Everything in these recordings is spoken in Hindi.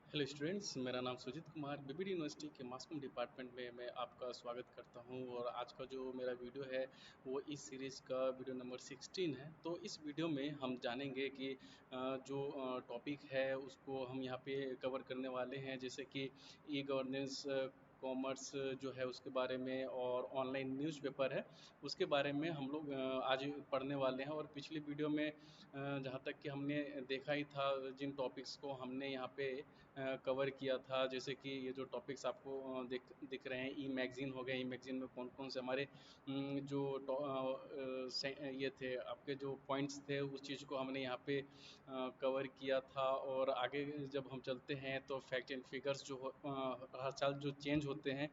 हेलो स्टूडेंट्स, मेरा नाम सुजीत कुमार बीबीडी यूनिवर्सिटी के मास कॉम डिपार्टमेंट में मैं आपका स्वागत करता हूं। और आज का जो मेरा वीडियो है वो इस सीरीज़ का वीडियो नंबर 16 है। तो इस वीडियो में हम जानेंगे कि जो टॉपिक है उसको हम यहाँ पे कवर करने वाले हैं, जैसे कि ई गवर्नेंस, कॉमर्स जो है उसके बारे में, और ऑनलाइन न्यूज़पेपर है उसके बारे में हम लोग आज पढ़ने वाले हैं। और पिछली वीडियो में जहाँ तक कि हमने देखा ही था, जिन टॉपिक्स को हमने यहाँ पे कवर किया था, जैसे कि ये जो टॉपिक्स आपको दिख रहे हैं, ई मैगज़ीन हो गया। ई मैगज़ीन में कौन कौन से हमारे जो ये थे, आपके जो पॉइंट्स थे, उस चीज़ को हमने यहाँ पे कवर किया था। और आगे जब हम चलते हैं तो फैक्ट एंड फिगर्स जो हर साल जो चेंज होते हैं,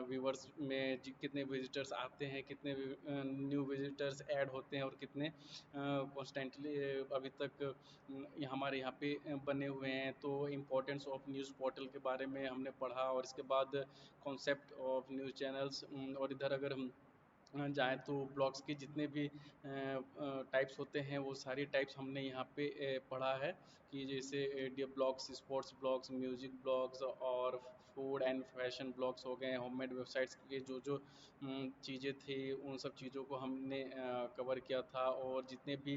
व्यूवर्स में कितने विजिटर्स आते हैं, कितने न्यू विजिटर्स ऐड होते हैं, और कितने कॉन्स्टेंटली अभी तक ये हमारे यहाँ पे बने हुए हैं। तो इम्पोर्टेंस ऑफ न्यूज़ पोर्टल के बारे में हमने पढ़ा, और इसके बाद कॉन्सेप्ट ऑफ न्यूज़ चैनल्स। और इधर अगर हम जाएँ तो ब्लॉग्स के जितने भी टाइप्स होते हैं, वो सारी टाइप्स हमने यहाँ पे पढ़ा है, कि जैसे day blogs, sports blogs, music blogs, और फूड एंड फैशन ब्लॉग्स हो गए, होममेड वेबसाइट्स के जो जो चीज़ें थी, उन सब चीज़ों को हमने कवर किया था। और जितने भी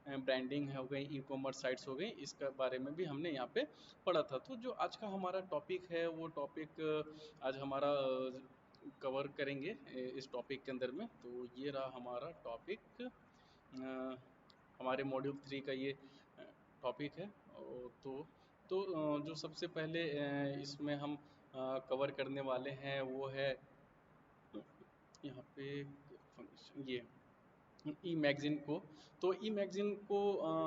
ब्रांडिंग हो गई, ई कॉमर्स साइट्स हो गई, इसके बारे में भी हमने यहाँ पे पढ़ा था। तो जो आज का हमारा टॉपिक है वो टॉपिक आज हमारा कवर करेंगे इस टॉपिक के अंदर में। तो ये रहा हमारा टॉपिक, हमारे मॉड्यूल 3 का ये टॉपिक है। जो सबसे पहले इसमें हम कवर करने वाले हैं वो है यहाँ पे फंक्शन, ये ई मैगज़ीन को। तो ई मैगज़ीन को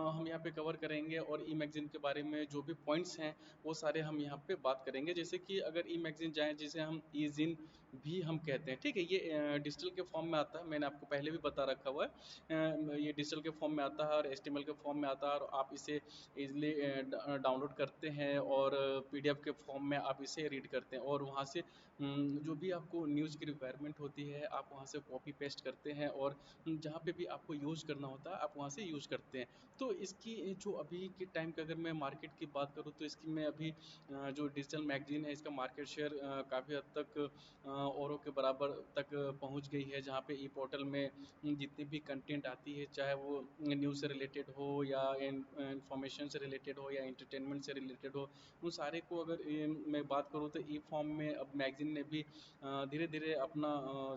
हम यहाँ पे कवर करेंगे, और ई मैगज़ीन के बारे में जो भी पॉइंट्स हैं वो सारे हम यहाँ पे बात करेंगे। जैसे कि अगर ई मैगज़ीन जाएँ, जिसे हम ई ज़िन भी हम कहते हैं, ठीक है। ये डिजिटल के फॉर्म में आता है, मैंने आपको पहले भी बता रखा हुआ है। ये डिजिटल के फॉर्म में आता है और एचटीएमएल के फॉर्म में आता है, और आप इसे ईज़िली डाउनलोड करते हैं, और पीडीएफ के फॉर्म में आप इसे रीड करते हैं, और वहाँ से जो भी आपको न्यूज़ की रिक्वायरमेंट होती है, आप वहाँ से कॉपी पेस्ट करते हैं, और जहाँ पे भी आपको यूज़ करना होता है आप वहाँ से यूज़ करते हैं। तो इसकी जो अभी के टाइम का अगर मैं मार्केट की बात करूँ, तो इसकी मैं अभी जो डिजिटल मैगज़ीन है, इसका मार्केट शेयर काफ़ी हद तक औरों के बराबर तक पहुँच गई है। जहाँ पे ई पोर्टल में जितनी भी कंटेंट आती है, चाहे वो न्यूज़ से रिलेटेड हो, या इंफॉर्मेशन से रिलेटेड हो, या एंटरटेनमेंट से रिलेटेड हो, उन सारे को अगर मैं बात करूँ तो ई फॉर्म में अब मैगज़ीन ने भी धीरे धीरे अपना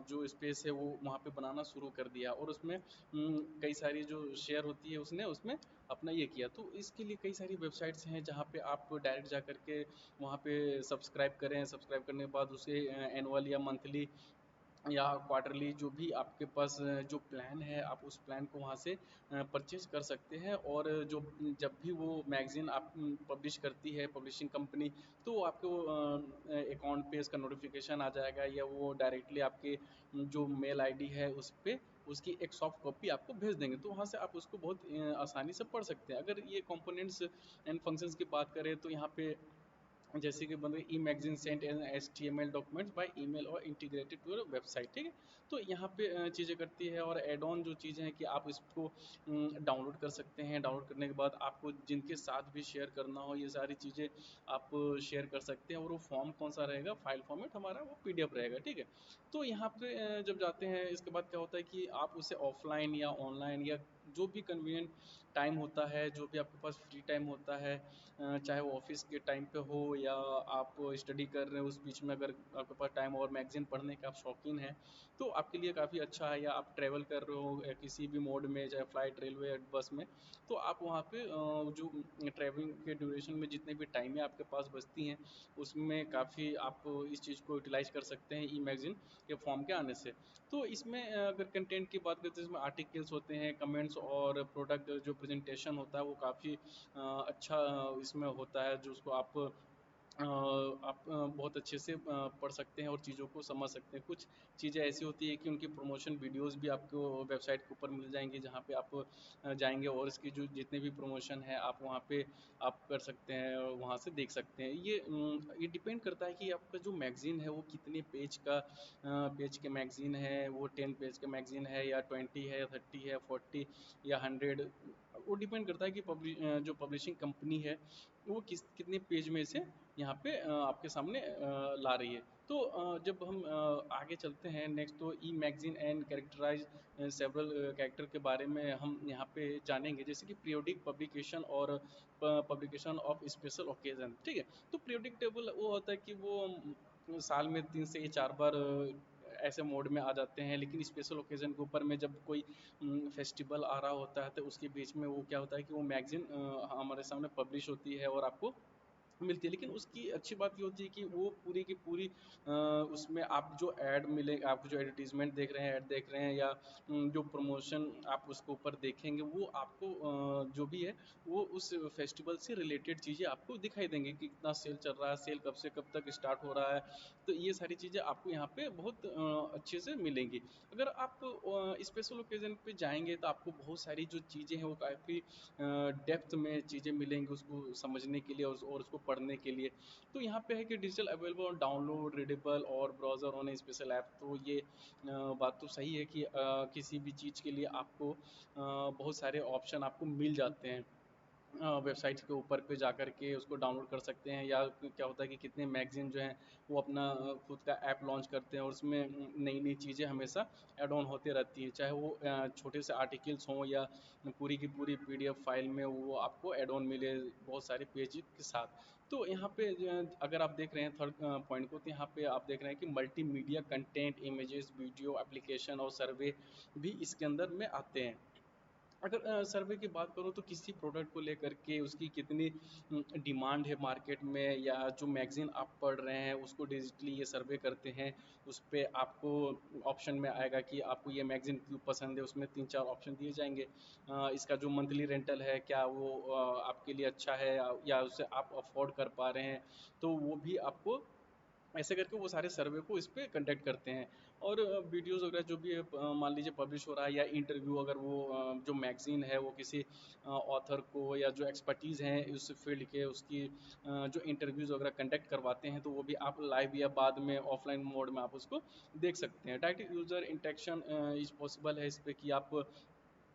जो स्पेस है वो वहाँ पे बनाना शुरू कर दिया, और उसमें कई सारी जो शेयर होती है उसने उसमें अपना ये किया। तो इसके लिए कई सारी वेबसाइट्स हैं जहाँ पे आप डायरेक्ट जा कर के वहाँ पे सब्सक्राइब करें। सब्सक्राइब करने के बाद उसे एनुअल या मंथली या क्वार्टरली, जो भी आपके पास जो प्लान है, आप उस प्लान को वहाँ से परचेज कर सकते हैं। और जो जब भी वो मैगज़ीन आप पब्लिश करती है पब्लिशिंग कंपनी, तो आपको अकाउंट पे इसका नोटिफिकेशन आ जाएगा, या वो डायरेक्टली आपके जो मेल आईडी है उस पे उसकी एक सॉफ्ट कॉपी आपको भेज देंगे। तो वहाँ से आप उसको बहुत आसानी से पढ़ सकते हैं। अगर ये कंपोनेंट्स एंड फंक्शंस की बात करें, तो यहाँ पे जैसे कि बन e magazine sent an HTML documents by email और इंटीग्रेटेड टू योर वेबसाइट, ठीक है। तो यहाँ पे चीज़ें करती है। और एड ऑन जो चीज़ें हैं कि आप इसको डाउनलोड कर सकते हैं। डाउनलोड करने के बाद आपको जिनके साथ भी शेयर करना हो, ये सारी चीज़ें आप शेयर कर सकते हैं। और वो फॉर्म कौन सा रहेगा, फाइल फॉर्मेट हमारा वो PDF रहेगा, ठीक है। तो यहाँ पे जब जाते हैं, इसके बाद क्या होता है कि आप उसे ऑफलाइन या ऑनलाइन, या जो भी कन्वीनियंट टाइम होता है, जो भी आपके पास फ्री टाइम होता है, चाहे वो ऑफिस के टाइम पे हो, या आप स्टडी कर रहे हो उस बीच में, अगर आपके पास टाइम और मैगजीन पढ़ने के आप शौकीन हैं, तो आपके लिए काफ़ी अच्छा है। या आप ट्रैवल कर रहे हो किसी भी मोड में, चाहे फ्लाइट, रेलवे या बस में, तो आप वहाँ पे जो ट्रैवलिंग के ड्यूरेशन में जितने भी टाइमें आपके पास बचती हैं, उसमें काफ़ी आप इस चीज़ को यूटिलाइज कर सकते हैं ई मैगजीन के फॉर्म के आने से। तो इसमें अगर कंटेंट की बात करते हैं, इसमें आर्टिकल्स होते हैं, कमेंट्स, और प्रोडक्ट जो प्रेजेंटेशन होता है वो काफ़ी अच्छा इसमें होता है, जो उसको आप आप बहुत अच्छे से पढ़ सकते हैं और चीज़ों को समझ सकते हैं। कुछ चीज़ें ऐसी होती है कि उनकी प्रमोशन वीडियोस भी आपको वेबसाइट के ऊपर मिल जाएंगे, जहाँ पे आप जाएंगे और इसकी जो जितने भी प्रमोशन है आप वहाँ पे आप कर सकते हैं और वहाँ से देख सकते हैं। ये डिपेंड करता है कि आपका जो मैगज़ीन है वो कितने पेज का पेज के मैगज़ीन है, वो 10 पेज का मैगज़ीन है या 20 है या 30 है 40 या 100। वो डिपेंड करता है कि जो पब्लिशिंग कंपनी है वो कितने पेज में से यहाँ पे आपके सामने ला रही है। तो जब हम आगे चलते हैं नेक्स्ट, तो e magazine and characterise several character के बारे में हम यहाँ पे जानेंगे, जैसे कि पीरियोडिक पब्लिकेशन और पब्लिकेशन ऑफ स्पेशल ओकेजन। ठीक है, तो पीरियोडिक टेबल वो होता है कि वो साल में 3 से 4 बार ऐसे मोड में आ जाते हैं, लेकिन स्पेशल ओकेजन के ऊपर में जब कोई फेस्टिवल आ रहा होता है तो उसके बीच में वो क्या होता है कि वो मैगजीन हमारे सामने पब्लिश होती है और आपको मिलती है। लेकिन उसकी अच्छी बात ये होती है कि वो पूरी की पूरी उसमें आप जो ऐड मिले, आप जो एडवर्टीजमेंट देख रहे हैं, ऐड देख रहे हैं या जो प्रमोशन आप उसके ऊपर देखेंगे, वो आपको जो भी है वो उस फेस्टिवल से रिलेटेड चीज़ें आपको दिखाई देंगी कि कितना सेल चल रहा है, सेल कब से कब तक स्टार्ट हो रहा है। तो ये सारी चीज़ें आपको यहाँ पे बहुत अच्छे से मिलेंगी। अगर आप स्पेशल ओकेजन पे जाएंगे तो आपको बहुत सारी जो चीज़ें हैं वो काफ़ी डेप्थ में चीज़ें मिलेंगी उसको समझने के लिए और उसको पढ़ने के लिए। तो यहाँ पे है कि डिजिटल अवेलेबल और डाउनलोड रीडेबल और ब्राउज़र होने स्पेशल ऐप, तो ये बात तो सही है कि किसी भी चीज़ के लिए आपको बहुत सारे ऑप्शन आपको मिल जाते हैं। वेबसाइट के ऊपर पे जा कर के उसको डाउनलोड कर सकते हैं, या क्या होता है कि कितने मैगज़ीन जो हैं वो अपना खुद का ऐप लॉन्च करते हैं और उसमें नई नई चीज़ें हमेशा ऐड ऑन होते रहती हैं, चाहे वो छोटे से आर्टिकल्स हों या पूरी की पूरी पीडीएफ फाइल में वो आपको ऐड ऑन मिले बहुत सारे पेज के साथ। तो यहाँ पे अगर आप देख रहे हैं थर्ड पॉइंट को, तो यहाँ पे आप देख रहे हैं कि multimedia content, images, video, application और सर्वे भी इसके अंदर में आते हैं। अगर सर्वे की बात करूँ तो किसी प्रोडक्ट को लेकर के उसकी कितनी डिमांड है मार्केट में, या जो मैगज़ीन आप पढ़ रहे हैं उसको डिजिटली ये सर्वे करते हैं। उस पे आपको ऑप्शन में आएगा कि आपको ये मैगज़ीन क्यों पसंद है, उसमें 3-4 ऑप्शन दिए जाएंगे। इसका जो मंथली रेंटल है क्या वो आपके लिए अच्छा है या उसे आप अफोर्ड कर पा रहे हैं, तो वो भी आपको ऐसे करके वो सारे सर्वे को इस पे कंडक्ट करते हैं। और वीडियोज़ वगैरह जो भी है मान लीजिए पब्लिश हो रहा है, या इंटरव्यू अगर वो जो मैगज़ीन है वो किसी ऑथर को या जो एक्सपर्टीज़ हैं उस फील्ड के उसकी जो इंटरव्यूज़ वगैरह कंडक्ट करवाते हैं, तो वो भी आप लाइव या बाद में ऑफलाइन मोड में आप उसको देख सकते हैं। Direct user interaction is possible है इस पे कि आप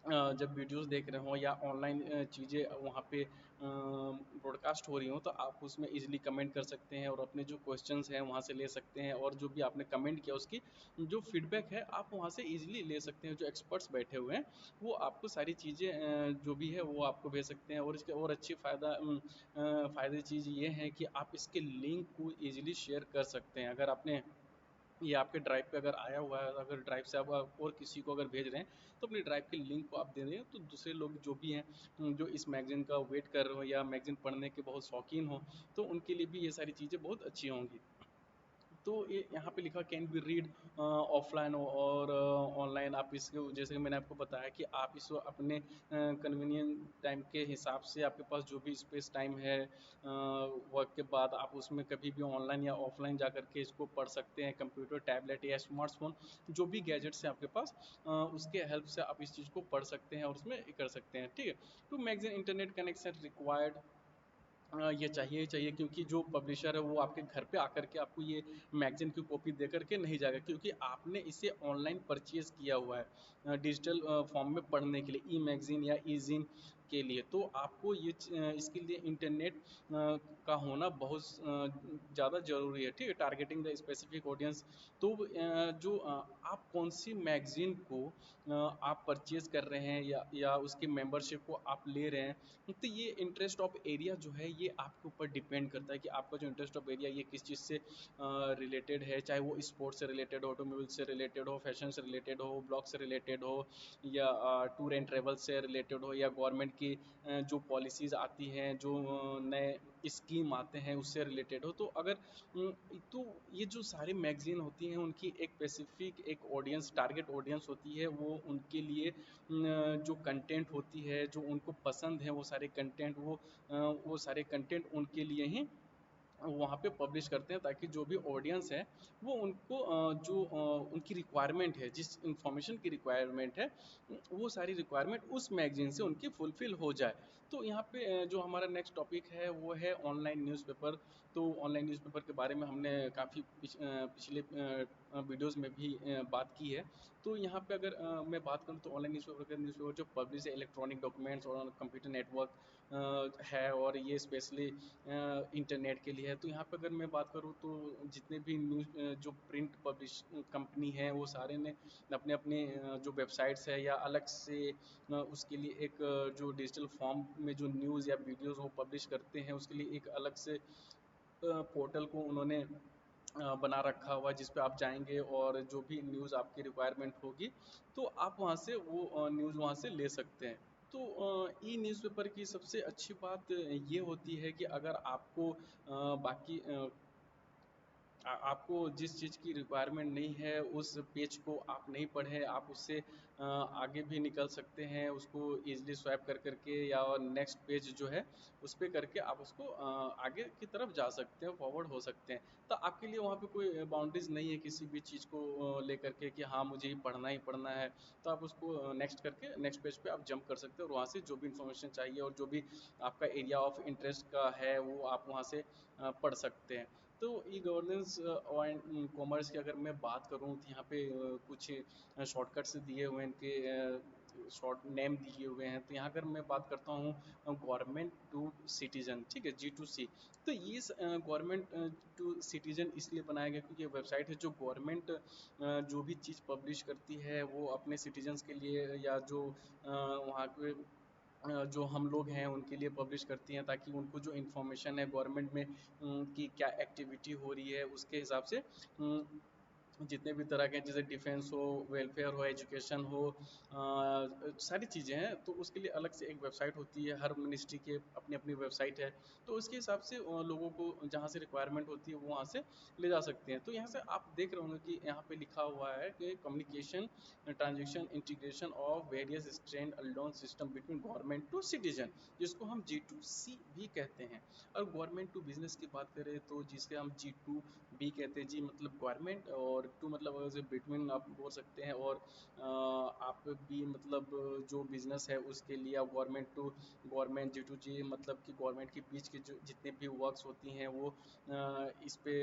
जब वीडियोस देख रहे हों या ऑनलाइन चीज़ें वहाँ पे ब्रॉडकास्ट हो रही हों, तो आप उसमें इजीली कमेंट कर सकते हैं और अपने जो क्वेश्चंस हैं वहाँ से ले सकते हैं, और जो भी आपने कमेंट किया उसकी जो फीडबैक है आप वहाँ से इजीली ले सकते हैं। जो एक्सपर्ट्स बैठे हुए हैं वो आपको सारी चीज़ें जो भी है वो आपको भेज सकते हैं। और इसके और अच्छी फ़ायदे चीज़ ये है कि आप इसके लिंक को ईजिली शेयर कर सकते हैं। अगर आपने ये आपके ड्राइव पे अगर आया हुआ है, अगर ड्राइव से आप और किसी को अगर भेज रहे हैं, तो अपनी ड्राइव के लिंक को आप दे दें, तो दूसरे लोग जो भी हैं जो इस मैगज़ीन का वेट कर रहे हो या मैगज़ीन पढ़ने के बहुत शौकीन हो, तो उनके लिए भी ये सारी चीज़ें बहुत अच्छी होंगी। तो ये यहाँ पे लिखा कैन बी रीड ऑफलाइन और ऑनलाइन। आप इसको जैसे कि मैंने आपको बताया कि आप इसको अपने कन्वीनियंट टाइम के हिसाब से आपके पास जो भी स्पेस टाइम है वर्क के बाद, आप उसमें कभी भी ऑनलाइन या ऑफलाइन जा कर के इसको पढ़ सकते हैं। कंप्यूटर, टैबलेट या स्मार्टफोन जो भी गैजेट्स हैं आपके पास, उसके हेल्प से आप इस चीज़ को पढ़ सकते हैं और उसमें कर सकते हैं। ठीक है, तो मैगजीन इंटरनेट कनेक्शन रिक्वायर्ड, ये चाहिए ही चाहिए, क्योंकि जो पब्लिशर है वो आपके घर पे आकर के आपको ये मैगज़ीन की कॉपी दे कर के नहीं जाएगा, क्योंकि आपने इसे ऑनलाइन परचेज़ किया हुआ है डिजिटल फॉर्म में पढ़ने के लिए, ई मैगज़ीन या ई ज़ीन के लिए। तो आपको इसके लिए इंटरनेट का होना बहुत ज़्यादा ज़रूरी है। ठीक है, टारगेटिंग द स्पेसिफिक ऑडियंस। तो आप कौन सी मैगज़ीन को आप परचेज़ कर रहे हैं या उसकी मेंबरशिप को आप ले रहे हैं, तो ये इंटरेस्ट ऑफ एरिया जो है ये आपके ऊपर डिपेंड करता है कि आपका जो इंटरेस्ट ऑफ एरिया ये किस चीज़ से रिलेटेड है। चाहे वो स्पोर्ट्स से रिलेटेड हो, ऑटोमोबाइल से रिलेटेड हो, फैशन से रिलेटेड हो, ब्लॉग से रिलेटेड हो, या टूर एंड ट्रेवल से रिलेटेड हो, या गवर्नमेंट की जो पॉलिसीज़ आती हैं, जो नए स्कीम आते हैं उससे रिलेटेड हो। तो अगर तो ये जो सारी मैगज़ीन होती हैं उनकी एक स्पेसिफिक एक ऑडियंस, टारगेट ऑडियंस होती है, वो उनके लिए जो कंटेंट होती है, जो उनको पसंद है वो सारे कंटेंट, वो सारे कंटेंट उनके लिए ही वहाँ पे पब्लिश करते हैं, ताकि जो भी ऑडियंस है वो उनको जो उनकी रिक्वायरमेंट है, जिस इंफॉर्मेशन की रिक्वायरमेंट है, वो सारी रिक्वायरमेंट उस मैगजीन से उनकी फुलफिल हो जाए। तो यहाँ पे जो हमारा नेक्स्ट टॉपिक है वो है ऑनलाइन न्यूज़पेपर। तो ऑनलाइन न्यूज़पेपर के बारे में हमने काफ़ी पिछले वीडियोज़ में भी बात की है। तो यहाँ पे अगर मैं बात करूँ तो ऑनलाइन न्यूज़पेपर जो पब्लिश है इलेक्ट्रॉनिक डॉक्यूमेंट्स और कंप्यूटर नेटवर्क है, और ये स्पेशली इंटरनेट के लिए है। तो यहाँ पे अगर मैं बात करूँ तो जितने भी न्यूज़ जो प्रिंट पब्लिश कंपनी है वो सारे ने अपने अपने जो वेबसाइट्स है या अलग से उसके लिए एक जो डिजिटल फॉर्म में जो न्यूज़ या वीडियोज़ वो पब्लिश करते हैं, उसके लिए एक अलग से पोर्टल को उन्होंने बना रखा हुआ है, जिस पे आप जाएंगे और जो भी न्यूज़ आपकी रिक्वायरमेंट होगी तो आप वहाँ से वो न्यूज़ वहाँ से ले सकते हैं। तो ई न्यूज़पेपर की सबसे अच्छी बात ये होती है कि अगर आपको बाकी आपको जिस चीज़ की रिक्वायरमेंट नहीं है उस पेज को आप नहीं पढ़ें, आप उससे आगे भी निकल सकते हैं, उसको इजीली स्वैप कर करके, या नेक्स्ट पेज जो है उस पे करके आप उसको आगे की तरफ जा सकते हैं, फॉरवर्ड हो सकते हैं। तो आपके लिए वहाँ पे कोई बाउंड्रीज नहीं है किसी भी चीज़ को लेकर के कि हाँ मुझे ही पढ़ना है। तो आप उसको नेक्स्ट करके नेक्स्ट पेज पे आप जंप कर सकते हो, और वहाँ से जो भी इंफॉर्मेशन चाहिए और जो भी आपका एरिया ऑफ इंटरेस्ट का है वो आप वहाँ से पढ़ सकते हैं। तो ई गवर्नेंस और कॉमर्स की अगर मैं बात करूँ तो यहाँ पे कुछ शॉर्टकट्स दिए हुए हैं, इनके शॉर्ट नेम दिए हुए हैं। तो यहाँ अगर मैं बात करता हूँ गवर्नमेंट टू सिटीजन, ठीक है, G2C। तो ये गवर्नमेंट टू सिटीजन इसलिए बनाया गया क्योंकि ये वेबसाइट है जो गवर्नमेंट जो भी चीज़ पब्लिश करती है वो अपने सिटीजन्स के लिए, या जो वहाँ के जो हम लोग हैं उनके लिए पब्लिश करती हैं, ताकि उनको जो इन्फॉर्मेशन है गवर्नमेंट में की क्या एक्टिविटी हो रही है उसके हिसाब से जितने भी तरह के, जैसे डिफेंस हो, वेलफेयर हो, एजुकेशन हो, सारी चीज़ें हैं, तो उसके लिए अलग से एक वेबसाइट होती है। हर मिनिस्ट्री के अपनी अपनी वेबसाइट है। तो उसके हिसाब से लोगों को जहाँ से रिक्वायरमेंट होती है वो वहाँ से ले जा सकते हैं। तो यहाँ से आप देख रहे होंगे कि यहाँ पे लिखा हुआ है कि communication transaction integration of various stand alone system between government to citizen, जिसको हम G2C भी कहते हैं। और गवर्नमेंट टू बिजनेस की बात करें तो जिसे हम G2B कहते हैं। जी मतलब गवर्नमेंट, और टू मतलब बिटवीन आप बोल सकते हैं, और आप भी मतलब जो बिजनेस है उसके लिए आप गवर्नमेंट टू गवर्नमेंट। G2G मतलब कि गवर्नमेंट के बीच की जो जितने भी वर्क्स होती हैं वो इस पे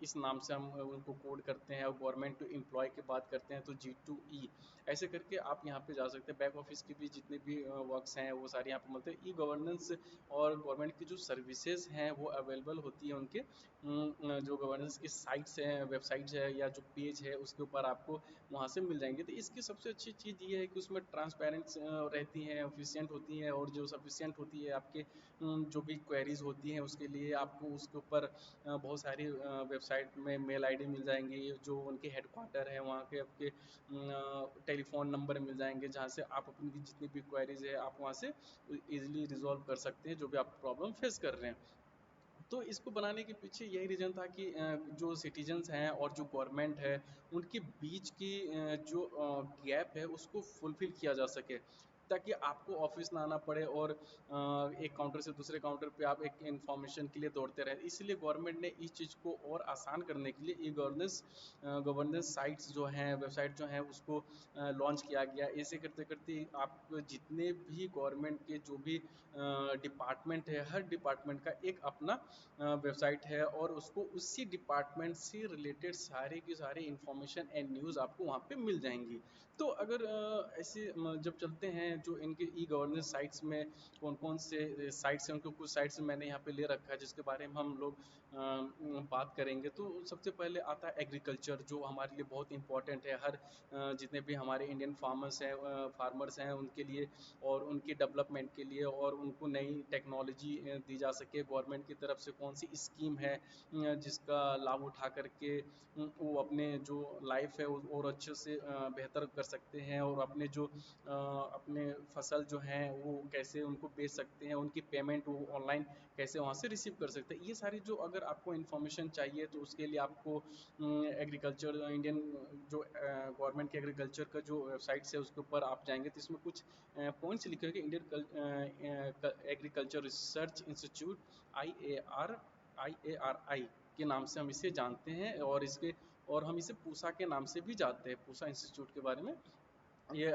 इस नाम से हम उनको कोड करते हैं। और गवर्नमेंट टू एम्प्लॉय की बात करते हैं तो G2E। ऐसे करके आप यहाँ पे जा सकते हैं। बैक ऑफिस की भी जितने भी वर्क्स हैं वो सारे यहाँ पे मिलते हैं। ई गवर्नेंस और गवर्नमेंट की जो सर्विसेज हैं वो अवेलेबल होती है उनके जो गवर्नेंस की साइट्स हैं, वेबसाइट्स है, या जो पेज है उसके ऊपर आपको वहाँ से मिल जाएंगे। तो इसकी सबसे अच्छी चीज़ ये है कि उसमें ट्रांसपेरेंट रहती हैं, एफिशिएंट होती हैं, और जो सफिशिएंट होती है आपके जो भी क्वेरीज होती हैं उसके लिए आपको उसके ऊपर बहुत सारी वेबसाइट में मेल आईडी मिल जाएंगी, जो उनके हेडक्वार्टर है वहाँ के आपके टेलीफोन नंबर मिल जाएंगे, जहाँ से आप अपनी जितनी भी क्वेरीज है आप वहाँ से इजीली रिजॉल्व कर सकते हैं जो भी आप प्रॉब्लम फेस कर रहे हैं। तो इसको बनाने के पीछे यही रीज़न था कि जो सिटीजन्स हैं और जो गवर्नमेंट है उनके बीच की जो गैप है उसको फुलफिल किया जा सके, ताकि आपको ऑफिस ना आना पड़े और एक काउंटर से दूसरे काउंटर पे आप एक इंफॉर्मेशन के लिए दौड़ते रहे। इसलिए गवर्नमेंट ने इस चीज़ को और आसान करने के लिए ई गवर्नेंस गवर्नेंस साइट्स जो हैं, वेबसाइट जो हैं उसको लॉन्च किया गया। ऐसे करते करते आप जितने भी गवर्नमेंट के जो भी डिपार्टमेंट है, हर डिपार्टमेंट का एक अपना वेबसाइट है, और उसको उसी डिपार्टमेंट से रिलेटेड सारे की सारी इंफॉर्मेशन एंड न्यूज़ आपको वहाँ पे मिल जाएंगी। तो अगर ऐसे जब चलते हैं जो इनके ई गवर्नेंस साइट्स में कौन कौन से साइट्स हैं, उनको कुछ साइट्स मैंने यहाँ पे ले रखा है जिसके बारे में हम लोग बात करेंगे। तो सबसे पहले आता है एग्रीकल्चर, जो हमारे लिए बहुत इंपॉर्टेंट है। हर जितने भी हमारे इंडियन फार्मर्स हैं उनके लिए, और उनके डेवलपमेंट के लिए, और उनको नई टेक्नोलॉजी दी जा सके। गवर्नमेंट की तरफ से कौन सी स्कीम है जिसका लाभ उठा करके वो अपने जो लाइफ है और अच्छे से बेहतर कर सकते हैं, और अपने जो अपने फसल जो हैं वो कैसे उनको बेच सकते हैं, उनकी पेमेंट वो ऑनलाइन कैसे वहाँ से रिसीव कर सकते हैं। ये सारी जो अगर आपको इन्फॉर्मेशन चाहिए तो उसके लिए आपको एग्रीकल्चर इंडियन जो गवर्नमेंट के एग्रीकल्चर का जो वेबसाइट्स है उसके ऊपर आप जाएंगे तो इसमें कुछ पॉइंट्स लिखे हुए कि Indian agriculture research institute IAR IARI के नाम से हम इसे जानते हैं, और हम इसे पूसा के नाम से भी जानते हैं, पूसा इंस्टीट्यूट के बारे में। ये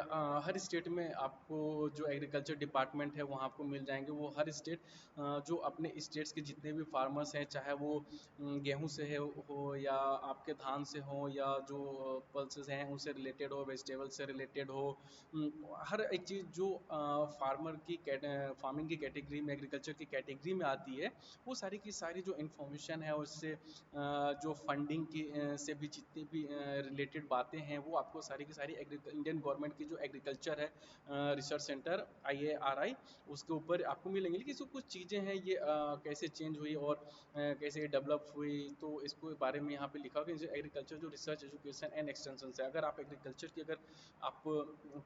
हर स्टेट में आपको जो एग्रीकल्चर डिपार्टमेंट है वहाँ आपको मिल जाएंगे। वो हर स्टेट जो अपने स्टेट्स के जितने भी फार्मर्स हैं, चाहे वो गेहूं से हो या आपके धान से हो, या जो पल्सेस हैं उनसे रिलेटेड हो, वेजिटेबल से रिलेटेड हो, हर एक चीज़ जो फार्मर की फार्मिंग की कैटेगरी में, एग्रीकल्चर की कैटेगरी में आती है, वो सारी की सारी जो इन्फॉर्मेशन है उससे जो फंडिंग की से भी जितनी भी रिलेटेड बातें हैं, वो आपको सारी की सारी इंडियन गवर्नमेंट की जो एग्रीकल्चर है रिसर्च सेंटर IARI, उसके ऊपर आपको मिलेंगे। लेकिन इसको कुछ चीज़ें हैं ये कैसे चेंज हुई और कैसे डेवलप हुई, तो इसको बारे में यहाँ पे लिखा हुआ है। एग्रीकल्चर जो रिसर्च एजुकेशन एंड एक्सटेंशन है, अगर आप एग्रीकल्चर की अगर आप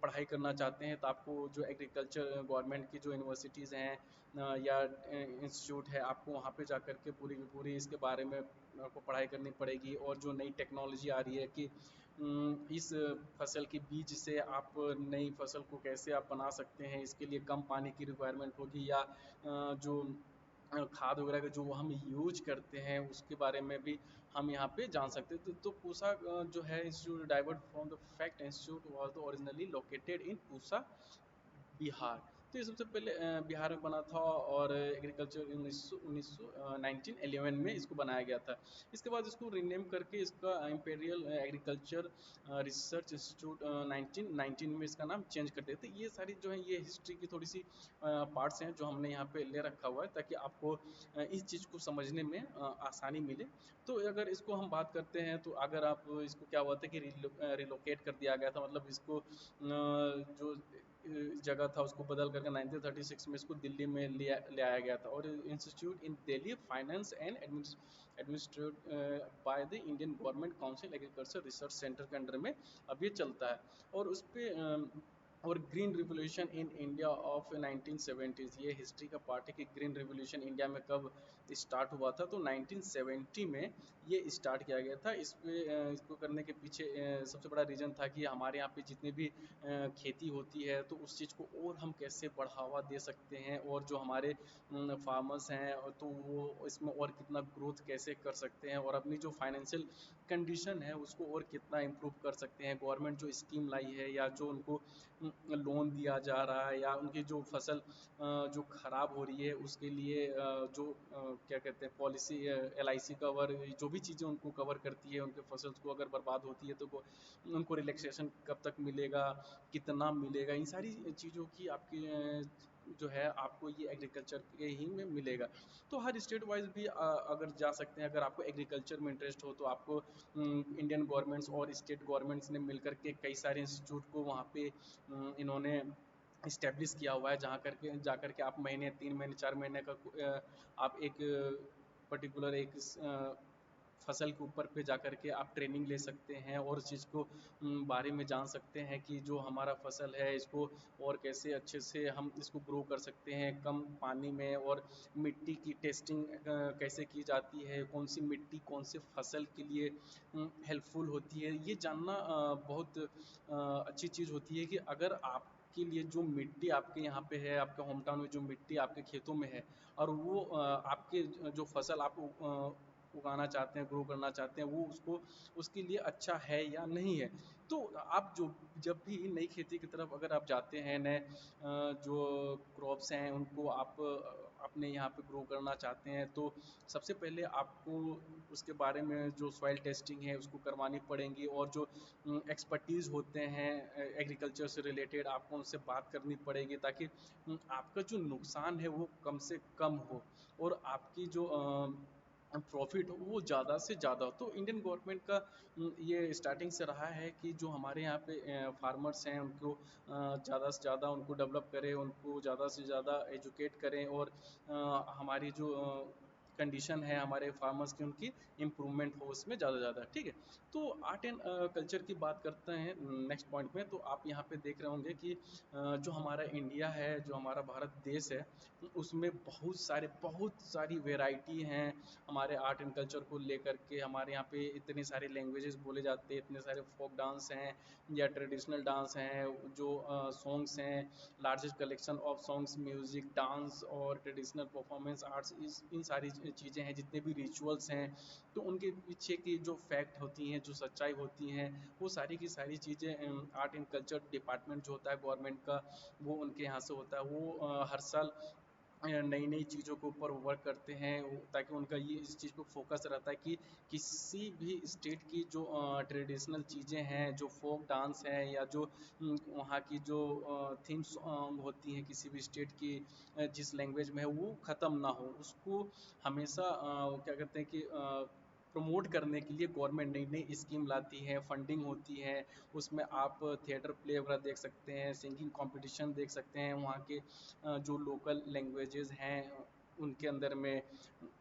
पढ़ाई करना चाहते हैं, तो आपको जो एग्रीकल्चर गवर्नमेंट की जो यूनिवर्सिटीज़ हैं या इंस्टीट्यूट है, आपको वहाँ पे जा कर के पूरी की पूरी इसके बारे में आपको पढ़ाई करनी पड़ेगी। और जो नई टेक्नोलॉजी आ रही है कि इस फसल के बीज से आप नई फसल को कैसे आप बना सकते हैं, इसके लिए कम पानी की रिक्वायरमेंट होगी, या जो खाद वगैरह का जो हम यूज करते हैं उसके बारे में भी हम यहाँ पे जान सकते हैं। तो पूसा जो है institute divert from the fact institute was originally located in Pusa, Bihar. तो ये सबसे पहले बिहार में बना था, और एग्रीकल्चर 1911 में इसको बनाया गया था। इसके बाद इसको रीनेम करके इसका इम्पेरियल एग्रीकल्चर रिसर्च इंस्टीट्यूट 1919 में इसका नाम चेंज कर दिया। तो ये सारी जो है ये हिस्ट्री की थोड़ी सी पार्ट्स हैं जो हमने यहाँ पे ले रखा हुआ है, ताकि आपको इस चीज़ को समझने में आसानी मिले। तो अगर इसको हम बात करते हैं, तो अगर आप इसको क्या हुआ था कि रिलोकेट कर दिया गया था, मतलब इसको जो जगह था उसको बदल करके 1936 में इसको दिल्ली में ले आया गया था। और institute in Delhi finance and administrated by the Indian government council agriculture research centre के अंडर में अब ये चलता है। और उस पर और green revolution in India of 1970s, ये हिस्ट्री का पार्ट है कि ग्रीन रिवोल्यूशन इंडिया में कब स्टार्ट हुआ था। तो 1970 में ये स्टार्ट किया गया था। इसको करने के पीछे सबसे बड़ा रीज़न था कि हमारे यहाँ पे जितनी भी खेती होती है, तो उस चीज़ को और हम कैसे बढ़ावा दे सकते हैं, और जो हमारे फार्मर्स हैं तो वो इसमें और कितना ग्रोथ कैसे कर सकते हैं, और अपनी जो फाइनेंशियल कंडीशन है उसको और कितना इम्प्रूव कर सकते हैं। गवर्नमेंट जो स्कीम लाई है, या जो उनको लोन दिया जा रहा है, या उनकी जो फसल जो ख़राब हो रही है उसके लिए जो क्या कहते हैं पॉलिसी, LIC कवर, जो भी चीज़ें उनको कवर करती है, उनके फसल को अगर बर्बाद होती है तो उनको रिलैक्सेशन कब तक मिलेगा, कितना मिलेगा, इन सारी चीज़ों की आपकी जो है आपको ये एग्रीकल्चर के ही में मिलेगा। तो हर स्टेट वाइज भी अगर जा सकते हैं, अगर आपको एग्रीकल्चर में इंटरेस्ट हो, तो आपको इंडियन गवर्नमेंट्स और स्टेट गवर्नमेंट्स ने मिलकर के कई सारे इंस्टीट्यूट को वहाँ पे इन्होंने इस्टेब्लिश किया हुआ है, जहाँ करके जा करके आप महीने 3 महीने 4 महीने का आप एक पर्टिकुलर एक फसल के ऊपर पे जा कर के आप ट्रेनिंग ले सकते हैं, और उस चीज़ को बारे में जान सकते हैं कि जो हमारा फसल है इसको और कैसे अच्छे से हम इसको ग्रो कर सकते हैं कम पानी में, और मिट्टी की टेस्टिंग कैसे की जाती है, कौन सी मिट्टी कौन से फसल के लिए हेल्पफुल होती है। ये जानना बहुत अच्छी चीज़ होती है कि अगर आप के लिए जो मिट्टी आपके यहाँ पे है, आपके होम टाउन में जो मिट्टी आपके खेतों में है, और वो आपके जो फसल आप उगाना चाहते हैं, ग्रो करना चाहते हैं, वो उसको उसके लिए अच्छा है या नहीं है। तो आप जो जब भी नई खेती की तरफ अगर आप जाते हैं, नए जो क्रॉप्स हैं उनको आप अपने यहाँ पे ग्रो करना चाहते हैं, तो सबसे पहले आपको उसके बारे में जो सॉइल टेस्टिंग है उसको करवानी पड़ेंगी, और जो एक्सपर्टीज़ होते हैं एग्रीकल्चर से रिलेटेड, आपको उनसे बात करनी पड़ेगी, ताकि आपका जो नुकसान है वो कम से कम हो, और आपकी जो प्रॉफिट हो वो ज़्यादा से ज़्यादा हो। तो इंडियन गवर्नमेंट का ये स्टार्टिंग से रहा है कि जो हमारे यहाँ पे फार्मर्स हैं उनको ज़्यादा से ज़्यादा उनको डेवलप करें, उनको ज़्यादा से ज़्यादा एजुकेट करें, और हमारी जो कंडीशन है हमारे फार्मर्स की, उनकी इम्प्रूवमेंट हो उसमें ज़्यादा से ज़्यादा। ठीक है, तो आर्ट एंड कल्चर की बात करते हैं नेक्स्ट पॉइंट में। तो आप यहाँ पे देख रहे होंगे कि जो हमारा इंडिया है, जो हमारा भारत देश है, उसमें बहुत सारी वेराइटी हैं हमारे आर्ट एंड कल्चर को लेकर के। हमारे यहाँ पे इतने सारे लैंग्वेजेस बोले जाते हैं, इतने सारे फोक डांस हैं या ट्रेडिशनल डांस हैं, जो सॉन्ग्स हैं, largest collection of songs, music, dance और ट्रेडिशनल परफॉर्मेंस आर्ट्स, इन सारी चीज़ें हैं, जितने भी रिचुअल्स हैं, तो उनके पीछे की जो फैक्ट होती हैं, जो सच्चाई होती हैं, वो सारी की सारी चीज़ें आर्ट एंड कल्चर डिपार्टमेंट जो होता है गवर्नमेंट का, वो उनके यहाँ से होता है। वो हर साल नई नई चीज़ों के ऊपर वर्क करते हैं, ताकि उनका ये इस चीज़ पे फोकस रहता है कि किसी भी स्टेट की जो ट्रेडिशनल चीज़ें हैं, जो फोक डांस है, या जो वहाँ की जो थीम सॉन्ग होती हैं किसी भी स्टेट की, जिस लैंग्वेज में है, वो ख़त्म ना हो। उसको हमेशा क्या कहते हैं कि प्रमोट करने के लिए गवर्नमेंट नई नई स्कीम लाती है, फंडिंग होती है। उसमें आप थिएटर प्ले वगैरह देख सकते हैं, सिंगिंग कंपटीशन देख सकते हैं, वहाँ के जो लोकल लैंग्वेजेस हैं उनके अंदर में,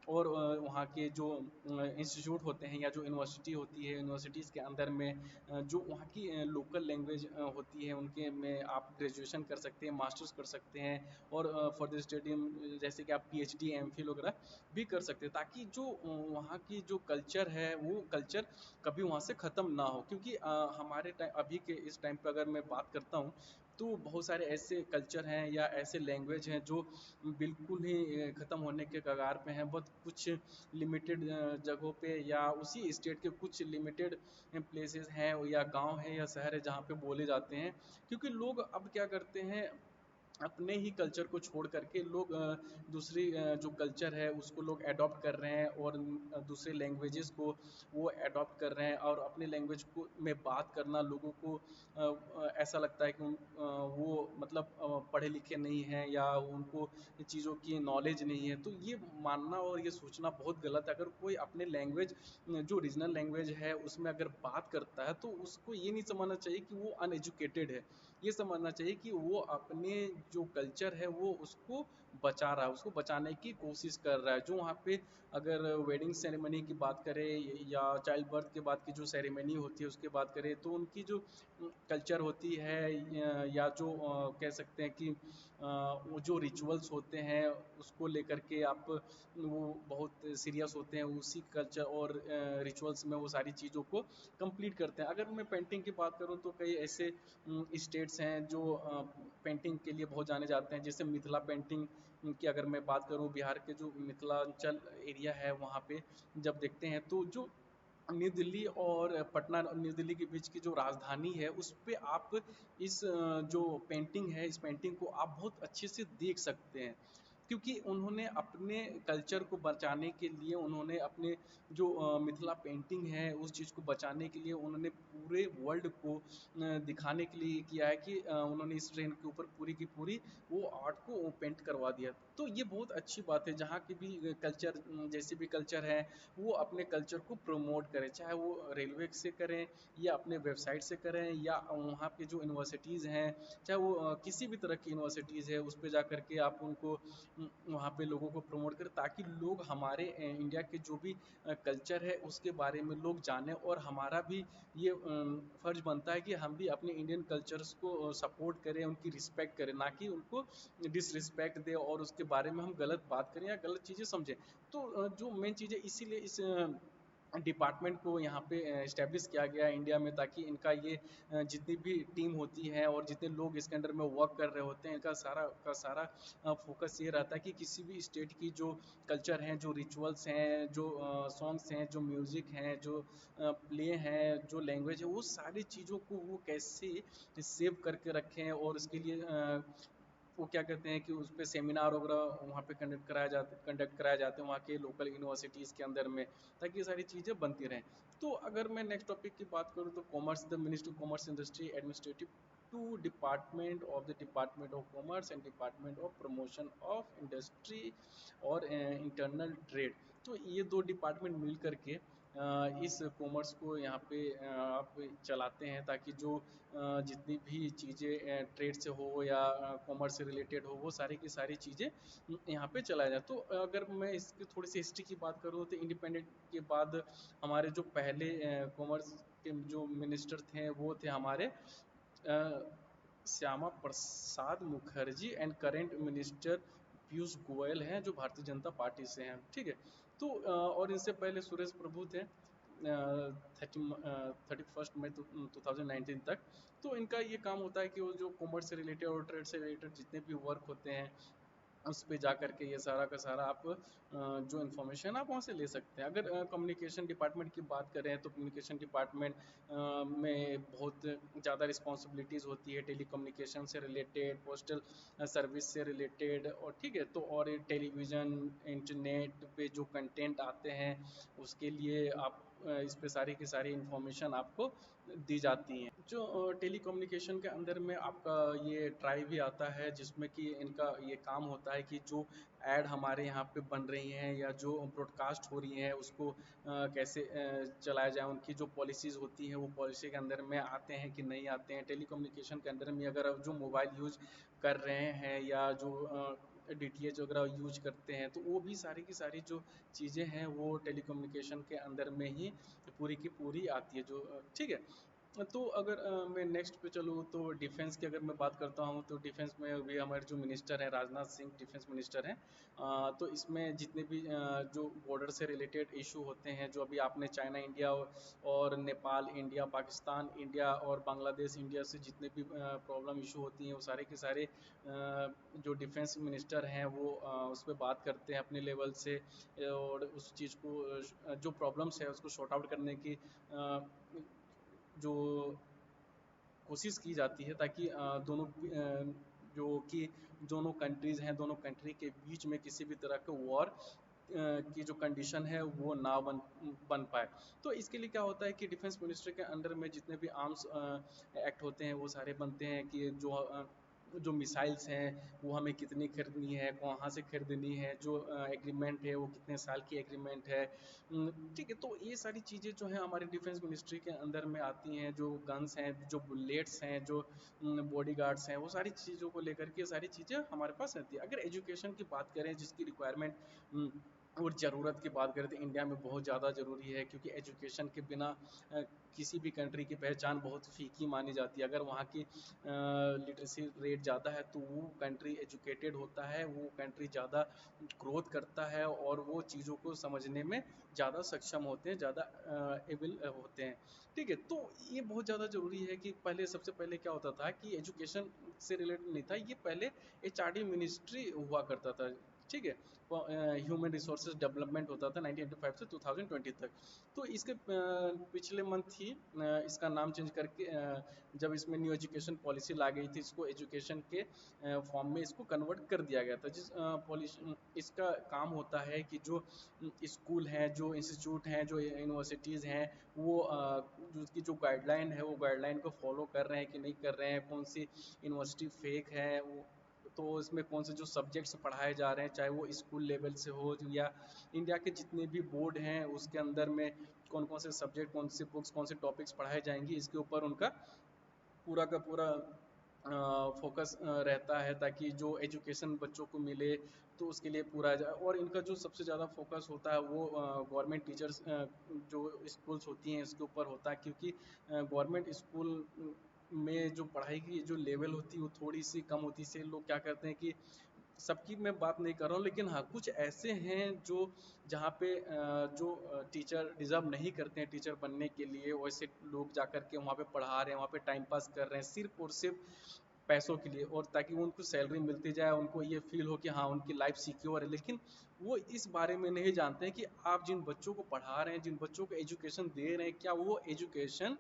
और वहाँ के जो इंस्टीट्यूट होते हैं या जो यूनिवर्सिटी होती है, यूनिवर्सिटीज़ के अंदर में जो वहाँ की लोकल लैंग्वेज होती है, उनके में आप ग्रेजुएशन कर सकते हैं, मास्टर्स कर सकते हैं, और फर्दर स्टडी जैसे कि आप पीएचडी एमफिल वगैरह भी कर सकते हैं, ताकि जो वहाँ की जो कल्चर है, वो कल्चर कभी वहाँ से ख़त्म ना हो। क्योंकि हमारे टाइम अभी के इस टाइम पे अगर मैं बात करता हूँ, तो बहुत सारे ऐसे कल्चर हैं या ऐसे लैंग्वेज हैं जो बिल्कुल ही ख़त्म होने के कगार पे हैं। बहुत कुछ लिमिटेड जगहों पे, या उसी स्टेट के कुछ लिमिटेड प्लेसेस हैं, या गांव है या शहर है, जहाँ पे बोले जाते हैं। क्योंकि लोग अब क्या करते हैं, अपने ही कल्चर को छोड़ करके लोग दूसरी जो कल्चर है उसको लोग अडॉप्ट कर रहे हैं, और दूसरे लैंग्वेजेस को वो अडॉप्ट कर रहे हैं, और अपने लैंग्वेज को में बात करना लोगों को ऐसा लगता है कि वो मतलब पढ़े लिखे नहीं हैं, या उनको इन चीज़ों की नॉलेज नहीं है। तो ये मानना और ये सोचना बहुत गलत है। अगर कोई अपने लैंग्वेज, जो रीजनल लैंग्वेज है, उसमें अगर बात करता है, तो उसको ये नहीं समझना चाहिए कि वो अनएजुकेटेड है। ये समझना चाहिए कि वो अपने जो कल्चर है वो उसको बचा रहा है, उसको बचाने की कोशिश कर रहा है। जो वहाँ पे अगर वेडिंग सेरेमनी की बात करें, या चाइल्ड बर्थ के बाद की जो सेरेमनी होती है उसकी बात करें, तो उनकी जो कल्चर होती है, या जो कह सकते हैं कि वो जो रिचुअल्स होते हैं उसको लेकर के आप, वो बहुत सीरियस होते हैं उसी कल्चर और रिचुअल्स में वो सारी चीज़ों को कंप्लीट करते हैं। अगर मैं पेंटिंग की बात करूँ, तो कई ऐसे स्टेट्स हैं जो पेंटिंग के लिए बहुत जाने जाते हैं। जैसे मिथिला पेंटिंग की अगर मैं बात करूँ, बिहार के जो मिथिलांचल एरिया है वहाँ पे जब देखते हैं, तो जो न्यू दिल्ली और पटना, न्यू दिल्ली के बीच की जो राजधानी है, उस पे आप इस जो पेंटिंग है, इस पेंटिंग को आप बहुत अच्छे से देख सकते हैं। क्योंकि उन्होंने अपने कल्चर को बचाने के लिए, उन्होंने अपने जो मिथिला पेंटिंग है उस चीज़ को बचाने के लिए, उन्होंने पूरे वर्ल्ड को दिखाने के लिए किया है कि उन्होंने इस ट्रेन के ऊपर पूरी की पूरी वो आर्ट को पेंट करवा दिया। तो ये बहुत अच्छी बात है, जहाँ की भी कल्चर, जैसे भी कल्चर है, वो अपने कल्चर को प्रमोट करें, चाहे वो रेलवे से करें, या अपने वेबसाइट से करें, या वहाँ पे जो यूनिवर्सिटीज़ हैं, चाहे वो किसी भी तरह की यूनिवर्सिटीज़ है, उस पे जा करके आप उनको वहाँ पे लोगों को प्रमोट करें, ताकि लोग हमारे इंडिया के जो भी कल्चर है उसके बारे में लोग जानें। और हमारा भी ये फ़र्ज़ बनता है कि हम भी अपने इंडियन कल्चर्स को सपोर्ट करें, उनकी रिस्पेक्ट करें, ना कि उनको डिसरिस्पेक्ट दें और उसके बारे में हम गलत बात करें या गलत चीज़ें समझें। तो जो मेन चीज़ है, इसीलिए इस डिपार्टमेंट को यहाँ पे इस्टेब्लिश किया गया है इंडिया में, ताकि इनका ये जितनी भी टीम होती है और जितने लोग इसके अंडर में वर्क कर रहे होते हैं, इनका सारा का सारा फोकस ये रहता है कि किसी भी स्टेट की जो कल्चर हैं, जो रिचुअल्स हैं, जो सॉन्ग्स हैं, जो म्यूज़िक हैं, जो प्ले हैं, जो लैंग्वेज है, वो सारी चीज़ों को वो कैसे सेव करके रखें। और उसके लिए वो क्या कहते हैं कि उस पे सेमिनार वगैरह वहाँ पे कंडक्ट कराए जाते हैं वहाँ के लोकल यूनिवर्सिटीज़ के अंदर में, ताकि ये सारी चीज़ें बनती रहें। तो अगर मैं नेक्स्ट टॉपिक की बात करूँ, तो commerce, the ministry of commerce industry administrative to department of commerce and department of promotion of industry और इंटरनल ट्रेड। तो ये दो डिपार्टमेंट मिल करके इस कॉमर्स को यहाँ पे आप चलाते हैं, ताकि जो जितनी भी चीज़ें ट्रेड से हो या कॉमर्स से रिलेटेड हो, वो सारी की सारी चीज़ें यहाँ पे चलाया जाए। तो अगर मैं इसकी थोड़ी सी हिस्ट्री की बात करूँ, तो इंडिपेंडेंट के बाद हमारे जो पहले कॉमर्स के जो मिनिस्टर थे, वो थे हमारे Shyama Prasad Mukherjee, and current minister Piyush Goyal हैं, जो भारतीय जनता पार्टी से हैं। ठीक है। तो और इनसे पहले सुरेश प्रभु थे, 31 मई 2019 तक। तो इनका ये काम होता है कि वो जो कॉमर्स से रिलेटेड और ट्रेड से रिलेटेड जितने भी वर्क होते हैं, उस पे जा कर के ये सारा का सारा आप जो इन्फॉर्मेशन आप वहाँ से ले सकते हैं। अगर कम्युनिकेशन डिपार्टमेंट की बात करें तो कम्युनिकेशन डिपार्टमेंट में बहुत ज़्यादा रिस्पॉन्सिबिलिटीज़ होती है टेली कम्युनिकेशन से रिलेटेड, पोस्टल सर्विस से रिलेटेड, और ठीक है, तो और टेलीविज़न इंटरनेट पे जो कंटेंट आते हैं उसके लिए आप इस पे सारी की सारी इन्फॉर्मेशन आपको दी जाती हैं। जो टेलीकम्युनिकेशन के अंदर में आपका ये ट्राई भी आता है, जिसमें कि इनका ये काम होता है कि जो ऐड हमारे यहाँ पे बन रही हैं या जो ब्रॉडकास्ट हो रही हैं उसको कैसे चलाया जाए, उनकी जो पॉलिसीज़ होती हैं वो पॉलिसी के अंदर में आते हैं कि नहीं आते हैं। टेलीकम्युनिकेशन के अंदर में अगर आप जो मोबाइल यूज कर रहे हैं या जो DTH वगैरह यूज करते हैं, तो वो भी सारी की सारी जो चीज़ें हैं वो टेलीकम्युनिकेशन के अंदर में ही पूरी की पूरी आती है, जो ठीक है। तो अगर मैं नेक्स्ट पे चलूँ तो डिफेंस की अगर मैं बात करता हूँ, तो डिफेंस में अभी हमारे जो मिनिस्टर हैं राजनाथ सिंह डिफेंस मिनिस्टर हैं। तो इसमें जितने भी जो बॉर्डर से रिलेटेड इशू होते हैं, जो अभी आपने चाइना इंडिया और नेपाल इंडिया, पाकिस्तान इंडिया और बांग्लादेश इंडिया से जितने भी प्रॉब्लम इशू होती हैं वो सारे के सारे जो डिफेंस मिनिस्टर हैं वो उस पर बात करते हैं अपने लेवल से, और उस चीज़ को जो प्रॉब्लम्स है उसको सॉर्ट आउट करने की जो कोशिश की जाती है, ताकि दोनों जो कि दोनों कंट्रीज़ हैं, दोनों कंट्री के बीच में किसी भी तरह के वॉर की जो कंडीशन है वो ना बन पाए। तो इसके लिए क्या होता है कि डिफेंस मिनिस्ट्री के अंडर में जितने भी आर्म्स एक्ट होते हैं वो सारे बनते हैं कि जो मिसाइल्स हैं वो हमें कितनी खरीदनी है, कहाँ से खरीदनी है, जो एग्रीमेंट है वो कितने साल की एग्रीमेंट है, ठीक है। तो ये सारी चीज़ें जो हैं हमारे डिफेंस मिनिस्ट्री के अंदर में आती हैं, जो गन्स हैं, जो बुलेट्स हैं, जो बॉडी गार्ड्स हैं, वो सारी चीज़ों को लेकर के सारी चीज़ें हमारे पास रहती है। अगर एजुकेशन की बात करें जिसकी रिक्वायरमेंट और ज़रूरत की बात करें तो इंडिया में बहुत ज़्यादा ज़रूरी है, क्योंकि एजुकेशन के बिना किसी भी कंट्री की पहचान बहुत फीकी मानी जाती है। अगर वहाँ की लिटरेसी रेट ज़्यादा है तो वो कंट्री एजुकेटेड होता है, वो कंट्री ज़्यादा ग्रोथ करता है और वो चीज़ों को समझने में ज़्यादा सक्षम होते हैं, ज़्यादा एबल होते हैं, ठीक है। तो ये बहुत ज़्यादा ज़रूरी है कि पहले सबसे पहले क्या होता था कि एजुकेशन से रिलेटेड नहीं था, ये पहले HRD मिनिस्ट्री हुआ करता था, ठीक है। ह्यूमन रिसोर्सेज डेवलपमेंट होता था 1985 से 2020 तक। तो इसके पिछले मंथ ही इसका नाम चेंज करके जब इसमें न्यू एजुकेशन पॉलिसी ला गई थी, इसको एजुकेशन के फॉर्म में इसको कन्वर्ट कर दिया गया था। पॉलिसी इसका काम होता है कि जो स्कूल हैं, जो इंस्टीट्यूट हैं, जो यूनिवर्सिटीज़ हैं, वो उसकी जो गाइडलाइन है वो गाइडलाइन को फॉलो कर रहे हैं कि नहीं कर रहे हैं, कौन सी यूनिवर्सिटी फेक है, तो इसमें कौन से जो सब्जेक्ट्स पढ़ाए जा रहे हैं, चाहे वो स्कूल लेवल से हो या इंडिया के जितने भी बोर्ड हैं उसके अंदर में कौन कौन से सब्जेक्ट, कौन सी बुक्स, कौन से टॉपिक्स पढ़ाए जाएंगी, इसके ऊपर उनका पूरा का पूरा फोकस रहता है, ताकि जो एजुकेशन बच्चों को मिले तो उसके लिए पूरा और इनका जो सबसे ज़्यादा फोकस होता है वो गवर्नमेंट टीचर्स जो स्कूल्स होती हैं इसके ऊपर होता है, क्योंकि गवर्नमेंट स्कूल में जो पढ़ाई की जो लेवल होती है वो थोड़ी सी कम होती है। इससे लोग क्या करते हैं कि सबकी मैं बात नहीं कर रहा हूँ, लेकिन हाँ कुछ ऐसे हैं जो जहाँ पे जो टीचर डिज़र्व नहीं करते हैं टीचर बनने के लिए, वैसे लोग जा कर के वहाँ पे पढ़ा रहे हैं, वहाँ पे टाइम पास कर रहे हैं सिर्फ और सिर्फ पैसों के लिए, और ताकि उनको सैलरी मिलती जाए, उनको ये फील हो कि हाँ उनकी लाइफ सिक्योर है। लेकिन वो इस बारे में नहीं जानते हैं कि आप जिन बच्चों को पढ़ा रहे हैं, जिन बच्चों को एजुकेशन दे रहे हैं, क्या वो एजुकेशन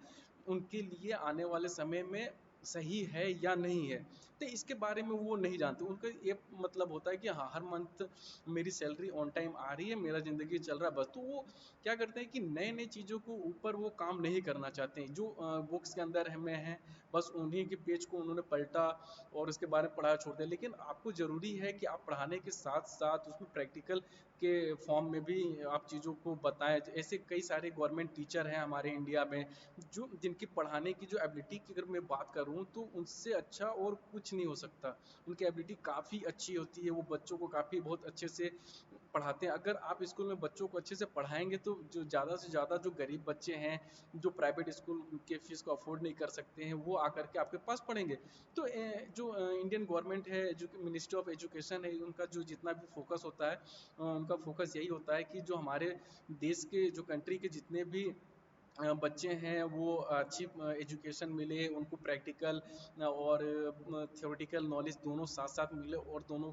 उनके लिए आने वाले समय में सही है या नहीं है। तो इसके बारे में वो नहीं जानते, उनका ये मतलब होता है कि हाँ हर मंथ मेरी सैलरी ऑन टाइम आ रही है, मेरा ज़िंदगी चल रहा है बस। तो वो क्या करते हैं कि नए नए चीज़ों को ऊपर वो काम नहीं करना चाहते हैं, जो बुक्स के अंदर हमें है बस उन्हीं के पेज को उन्होंने पलटा और उसके बारे में पढ़ाया छोड़ दिया। लेकिन आपको ज़रूरी है कि आप पढ़ाने के साथ साथ उसमें प्रैक्टिकल के फॉर्म में भी आप चीज़ों को बताएं। ऐसे कई सारे गवर्नमेंट टीचर हैं हमारे इंडिया में जो जिनकी पढ़ाने की जो एबिलिटी की अगर मैं बात करूं तो उनसे अच्छा और कुछ नहीं हो सकता। उनकी एबिलिटी काफ़ी अच्छी होती है, वो बच्चों को काफ़ी बहुत अच्छे से पढ़ाते हैं। अगर आप स्कूल में बच्चों को अच्छे से पढ़ाएंगे तो जो ज़्यादा से ज़्यादा जो गरीब बच्चे हैं जो प्राइवेट स्कूल के फीस को अफोर्ड नहीं कर सकते हैं वो आकर के आपके पास पढ़ेंगे। तो जो इंडियन गवर्नमेंट है, मिनिस्ट्री ऑफ एजुकेशन है, उनका जो जितना भी फोकस होता है उनका फोकस यही होता है कि जो हमारे देश के जो कंट्री के जितने भी बच्चे हैं वो अच्छी एजुकेशन मिले, उनको प्रैक्टिकल और थ्योरेटिकल नॉलेज दोनों साथ साथ मिले, और दोनों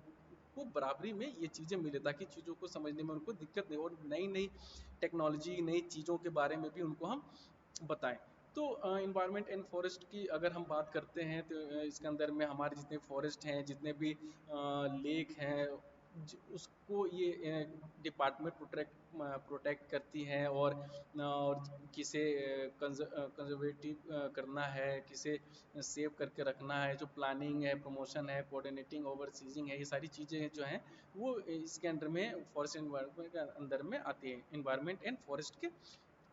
उनको बराबरी में ये चीज़ें मिले, ताकि चीज़ों को समझने में उनको दिक्कत नहीं, और नई नई टेक्नोलॉजी, नई चीज़ों के बारे में भी उनको हम बताएं। तो इन्वायरमेंट एंड फॉरेस्ट की अगर हम बात करते हैं तो इसके अंदर में हमारे जितने फॉरेस्ट हैं, जितने भी लेक हैं, उसको ये डिपार्टमेंट प्रोटेक्ट करती हैं, और किसे कंजर्वेटिव करना है, किसे सेव करके रखना है, जो प्लानिंग है, प्रमोशन है, कोऑर्डिनेटिंग, ओवर सीजिंग है, ये सारी चीज़ें जो हैं वो इसके अंडर में, फॉरेस्ट एनवायरनमेंट के अंदर में आती है। इन्वायरमेंट एंड फॉरेस्ट के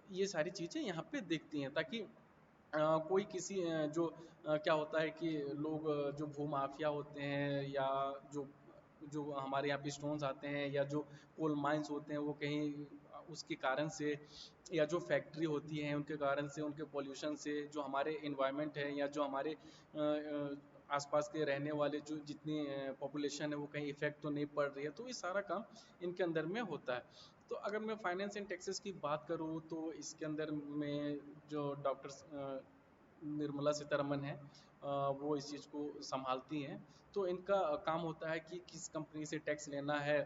ये सारी चीज़ें यहाँ पे देखती हैं, ताकि कोई किसी जो क्या होता है कि लोग जो भूमाफिया होते हैं, या जो जो हमारे यहाँ पे स्टोन्स आते हैं, या जो कोल माइंस होते हैं, वो कहीं उसके कारण से, या जो फैक्ट्री होती हैं उनके कारण से, उनके पोल्यूशन से जो हमारे इन्वायरमेंट है, या जो हमारे आसपास के रहने वाले जो जितनी पॉपुलेशन है, वो कहीं इफेक्ट तो नहीं पड़ रही है, तो ये सारा काम इनके अंदर में होता है। तो अगर मैं फाइनेंस एंड टैक्सेस की बात करूँ, तो इसके अंदर में जो डॉक्टर निर्मला सीतारमन है, वो इस चीज़ को संभालती हैं। तो इनका काम होता है कि किस कंपनी से टैक्स लेना है,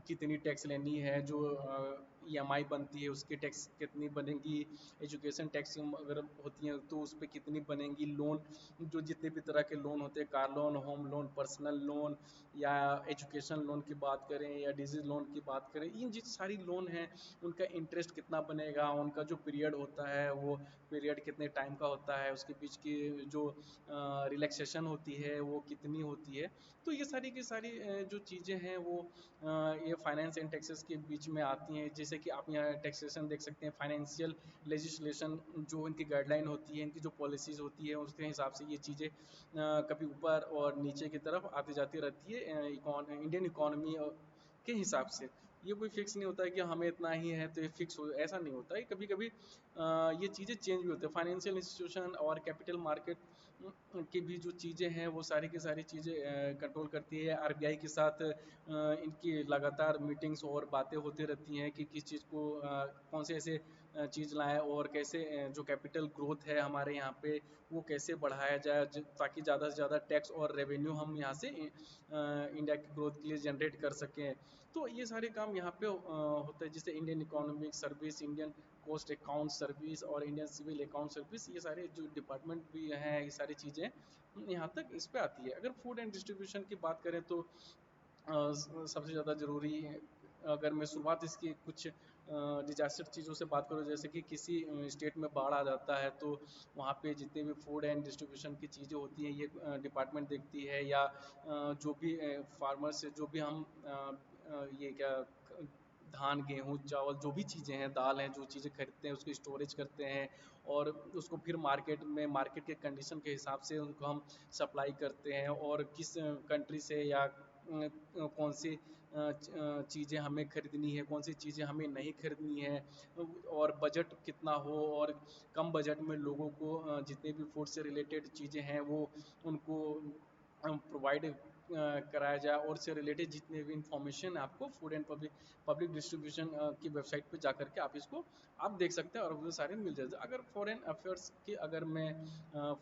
कितनी टैक्स लेनी है, जो ईएमआई बनती है उसकी टैक्स कितनी बनेगी, एजुकेशन टैक्स अगर होती है तो उस पर कितनी बनेगी, लोन जो जितने भी तरह के लोन होते हैं, car loan, home loan, personal loan, या एजुकेशन लोन की बात करें, या डिजीज लोन की बात करें, इन जितनी सारी लोन हैं उनका इंटरेस्ट कितना बनेगा, उनका जो पीरियड होता है वो पीरियड कितने टाइम का होता है, उसके बीच की जो रिलैक्सेशन होती है वो कितनी होती है। तो ये सारी की सारी जो चीज़ें हैं वो ये फाइनेंस एंड टैक्सेस के बीच में आती हैं। जैसे कि आप यहाँ टैक्सेशन देख सकते हैं, फाइनेंशियल लेजिस्लेशन, जो इनकी गाइडलाइन होती है, इनकी जो पॉलिसीज़ होती है, उसके हिसाब से ये चीज़ें कभी ऊपर और नीचे की तरफ आती जाती रहती है इंडियन इकोनॉमी के हिसाब से। ये कोई फिक्स नहीं होता है कि हमें इतना ही है तो ये फिक्स हो, ऐसा नहीं होता है। कभी कभी ये चीज़ें चेंज भी होती है। फाइनेंशियल इंस्टीट्यूशन और कैपिटल मार्केट की भी जो चीज़ें हैं वो सारी की सारी चीज़ें कंट्रोल करती है। आरबीआई के साथ इनकी लगातार मीटिंग्स और बातें होती रहती हैं कि किस चीज़ को कौन से ऐसे चीज़ लाएं, और कैसे जो कैपिटल ग्रोथ है हमारे यहाँ पे वो कैसे बढ़ाया जाए, ताकि ज़्यादा से ज़्यादा टैक्स और रेवेन्यू हम यहाँ से इंडिया की ग्रोथ के लिए जनरेट कर सकें। तो ये सारे काम यहाँ पे होते हैं, जैसे Indian economic service, Indian cost account service, और इंडियन सिविल अकाउंट सर्विस, ये सारे जो डिपार्टमेंट भी हैं, ये सारी चीज़ें यहाँ तक इस पे आती है। अगर फूड एंड डिस्ट्रीब्यूशन की बात करें तो सबसे ज़्यादा ज़रूरी है, अगर मैं शुरुआत इसकी कुछ डिजास्टर चीज़ों से बात करूँ, जैसे कि किसी स्टेट में बाढ़ आ जाता है, तो वहाँ पे जितने भी फूड एंड डिस्ट्रीब्यूशन की चीज़ें होती हैं, ये डिपार्टमेंट देखती है। या जो भी फार्मर से जो भी हम ये क्या धान, गेहूँ, चावल, जो भी चीज़ें हैं, दाल हैं, जो चीज़ें खरीदते हैं उसको स्टोरेज करते हैं, और उसको फिर मार्केट में मार्केट के कंडीशन के हिसाब से उनको हम सप्लाई करते हैं, और किस कंट्री से, या कौन सी चीज़ें हमें खरीदनी है, कौन सी चीज़ें हमें नहीं खरीदनी है, और बजट कितना हो, और कम बजट में लोगों को जितने भी फूड से रिलेटेड चीज़ें हैं वो उनको प्रोवाइड कराया जाए, और से रिलेटेड जितने भी इंफॉर्मेशन है आपको food and public public distribution की वेबसाइट पे जा करके आप इसको आप देख सकते हैं, और वो सारे मिल जाते हैं। अगर फॉरेन अफेयर्स की अगर मैं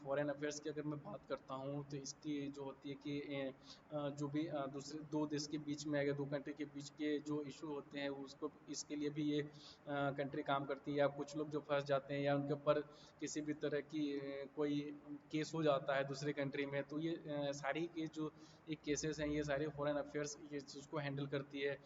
फॉरेन अफेयर्स की अगर मैं बात करता हूँ, तो इसकी जो होती है कि जो भी दूसरे दो देश के बीच में, अगर दो कंट्री के बीच के जो इशू होते हैं उसको, इसके लिए भी ये कंट्री काम करती है। या कुछ लोग जो फंस जाते हैं, या उनके ऊपर किसी भी तरह की कोई केस हो जाता है दूसरे कंट्री में, तो ये सारी के जो एक केसेस हैं, ये सारे फॉरेन अफेयर्स ये चीज़ को हैंडल करती है।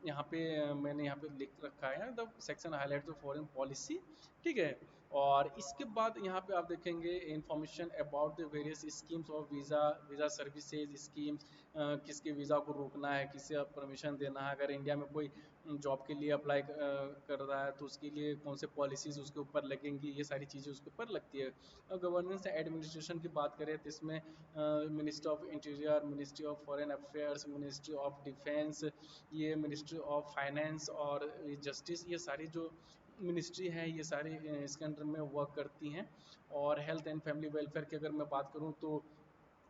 यहाँ पे मैंने यहाँ पे लिख रखा है the section highlight the foreign policy, ठीक है। और इसके बाद यहाँ पे आप देखेंगे information about the various schemes of visa services schemes, किसके वीज़ा को रोकना है, किसे परमिशन देना है, अगर इंडिया में कोई जॉब के लिए अप्लाई कर रहा है तो उसके लिए कौन से पॉलिसीज़ उसके ऊपर लगेंगी, ये सारी चीज़ें उसके ऊपर लगती है। गवर्नेंस एडमिनिस्ट्रेशन की बात करें तो इसमें ministry of interior, ministry of foreign affairs, ministry of defence, ये मिनिस्ट्री ऑफ फाइनेंस, और जस्टिस, ये सारी जो मिनिस्ट्री है ये सारी इसके अंडर में वर्क करती हैं। और हेल्थ एंड फैमिली वेलफेयर की अगर मैं बात करूँ तो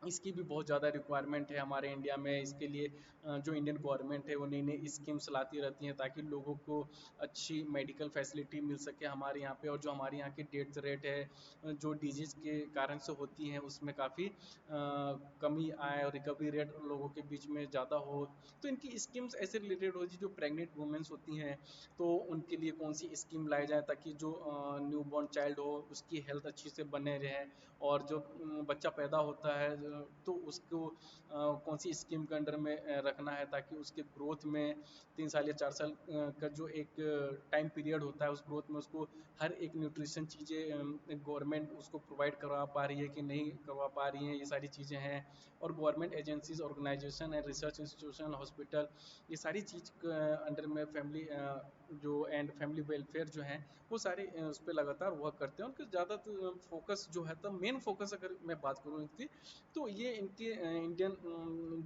इसकी भी बहुत ज़्यादा रिक्वायरमेंट है हमारे इंडिया में। इसके लिए जो इंडियन गवर्नमेंट है वो नई नई स्कीम्स लाती रहती हैं ताकि लोगों को अच्छी मेडिकल फैसिलिटी मिल सके हमारे यहाँ पे। और जो हमारे यहाँ की डेथ रेट है जो डिजीज़ के कारण से होती हैं उसमें काफ़ी कमी आए और रिकवरी रेट लोगों के बीच में ज़्यादा हो। तो इनकी स्कीम्स ऐसे रिलेटेड हो जो प्रेग्नेंट वुमेंस होती हैं तो उनके लिए कौन सी स्कीम लाई जाए ताकि जो न्यू बॉर्न चाइल्ड हो उसकी हेल्थ अच्छी से बने रहे। और जो बच्चा पैदा होता है तो उसको कौन सी स्कीम के अंडर में रखना है ताकि उसके ग्रोथ में 3 साल या 4 साल का जो एक टाइम पीरियड होता है उस ग्रोथ में उसको हर एक न्यूट्रिशन चीज़ें गवर्नमेंट उसको प्रोवाइड करवा पा रही है कि नहीं करवा पा रही हैं, ये सारी चीज़ें हैं। और government agencies organisation and research institution hospital ये सारी चीज़ अंडर में फैमिली जो एंड फैमिली वेलफेयर जो है वो सारे उस पर लगातार वर्क करते हैं। उनका ज़्यादा फोकस जो है तो मेन फोकस अगर मैं बात करूँ इनकी तो ये इनके इंडियन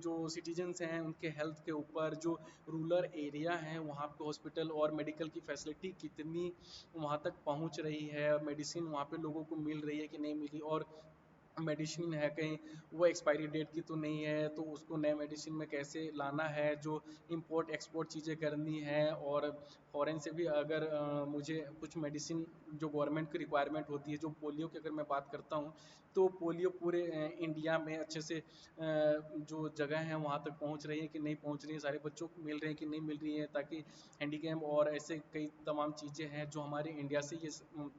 जो सिटीजन्स हैं उनके हेल्थ के ऊपर। जो रूरल एरिया है वहाँ पे हॉस्पिटल और मेडिकल की फैसिलिटी कितनी वहाँ तक पहुँच रही है, मेडिसिन वहाँ पे लोगों को मिल रही है कि नहीं मिल रही। और मेडिसिन है कहीं वो एक्सपायरी डेट की तो नहीं है तो उसको नए मेडिसिन में कैसे लाना है। जो इंपोर्ट एक्सपोर्ट चीज़ें करनी है और फॉरेन से भी अगर मुझे कुछ मेडिसिन जो गवर्नमेंट की रिक्वायरमेंट होती है। जो पोलियो की अगर मैं बात करता हूँ तो पोलियो पूरे इंडिया में अच्छे से जो जगह है वहाँ तक पहुँच रही है कि नहीं पहुँच रही है, सारे बच्चों को मिल रही है कि नहीं मिल रही है ताकि हैंडीकैप और ऐसे कई तमाम चीज़ें हैं जो हमारे इंडिया से ये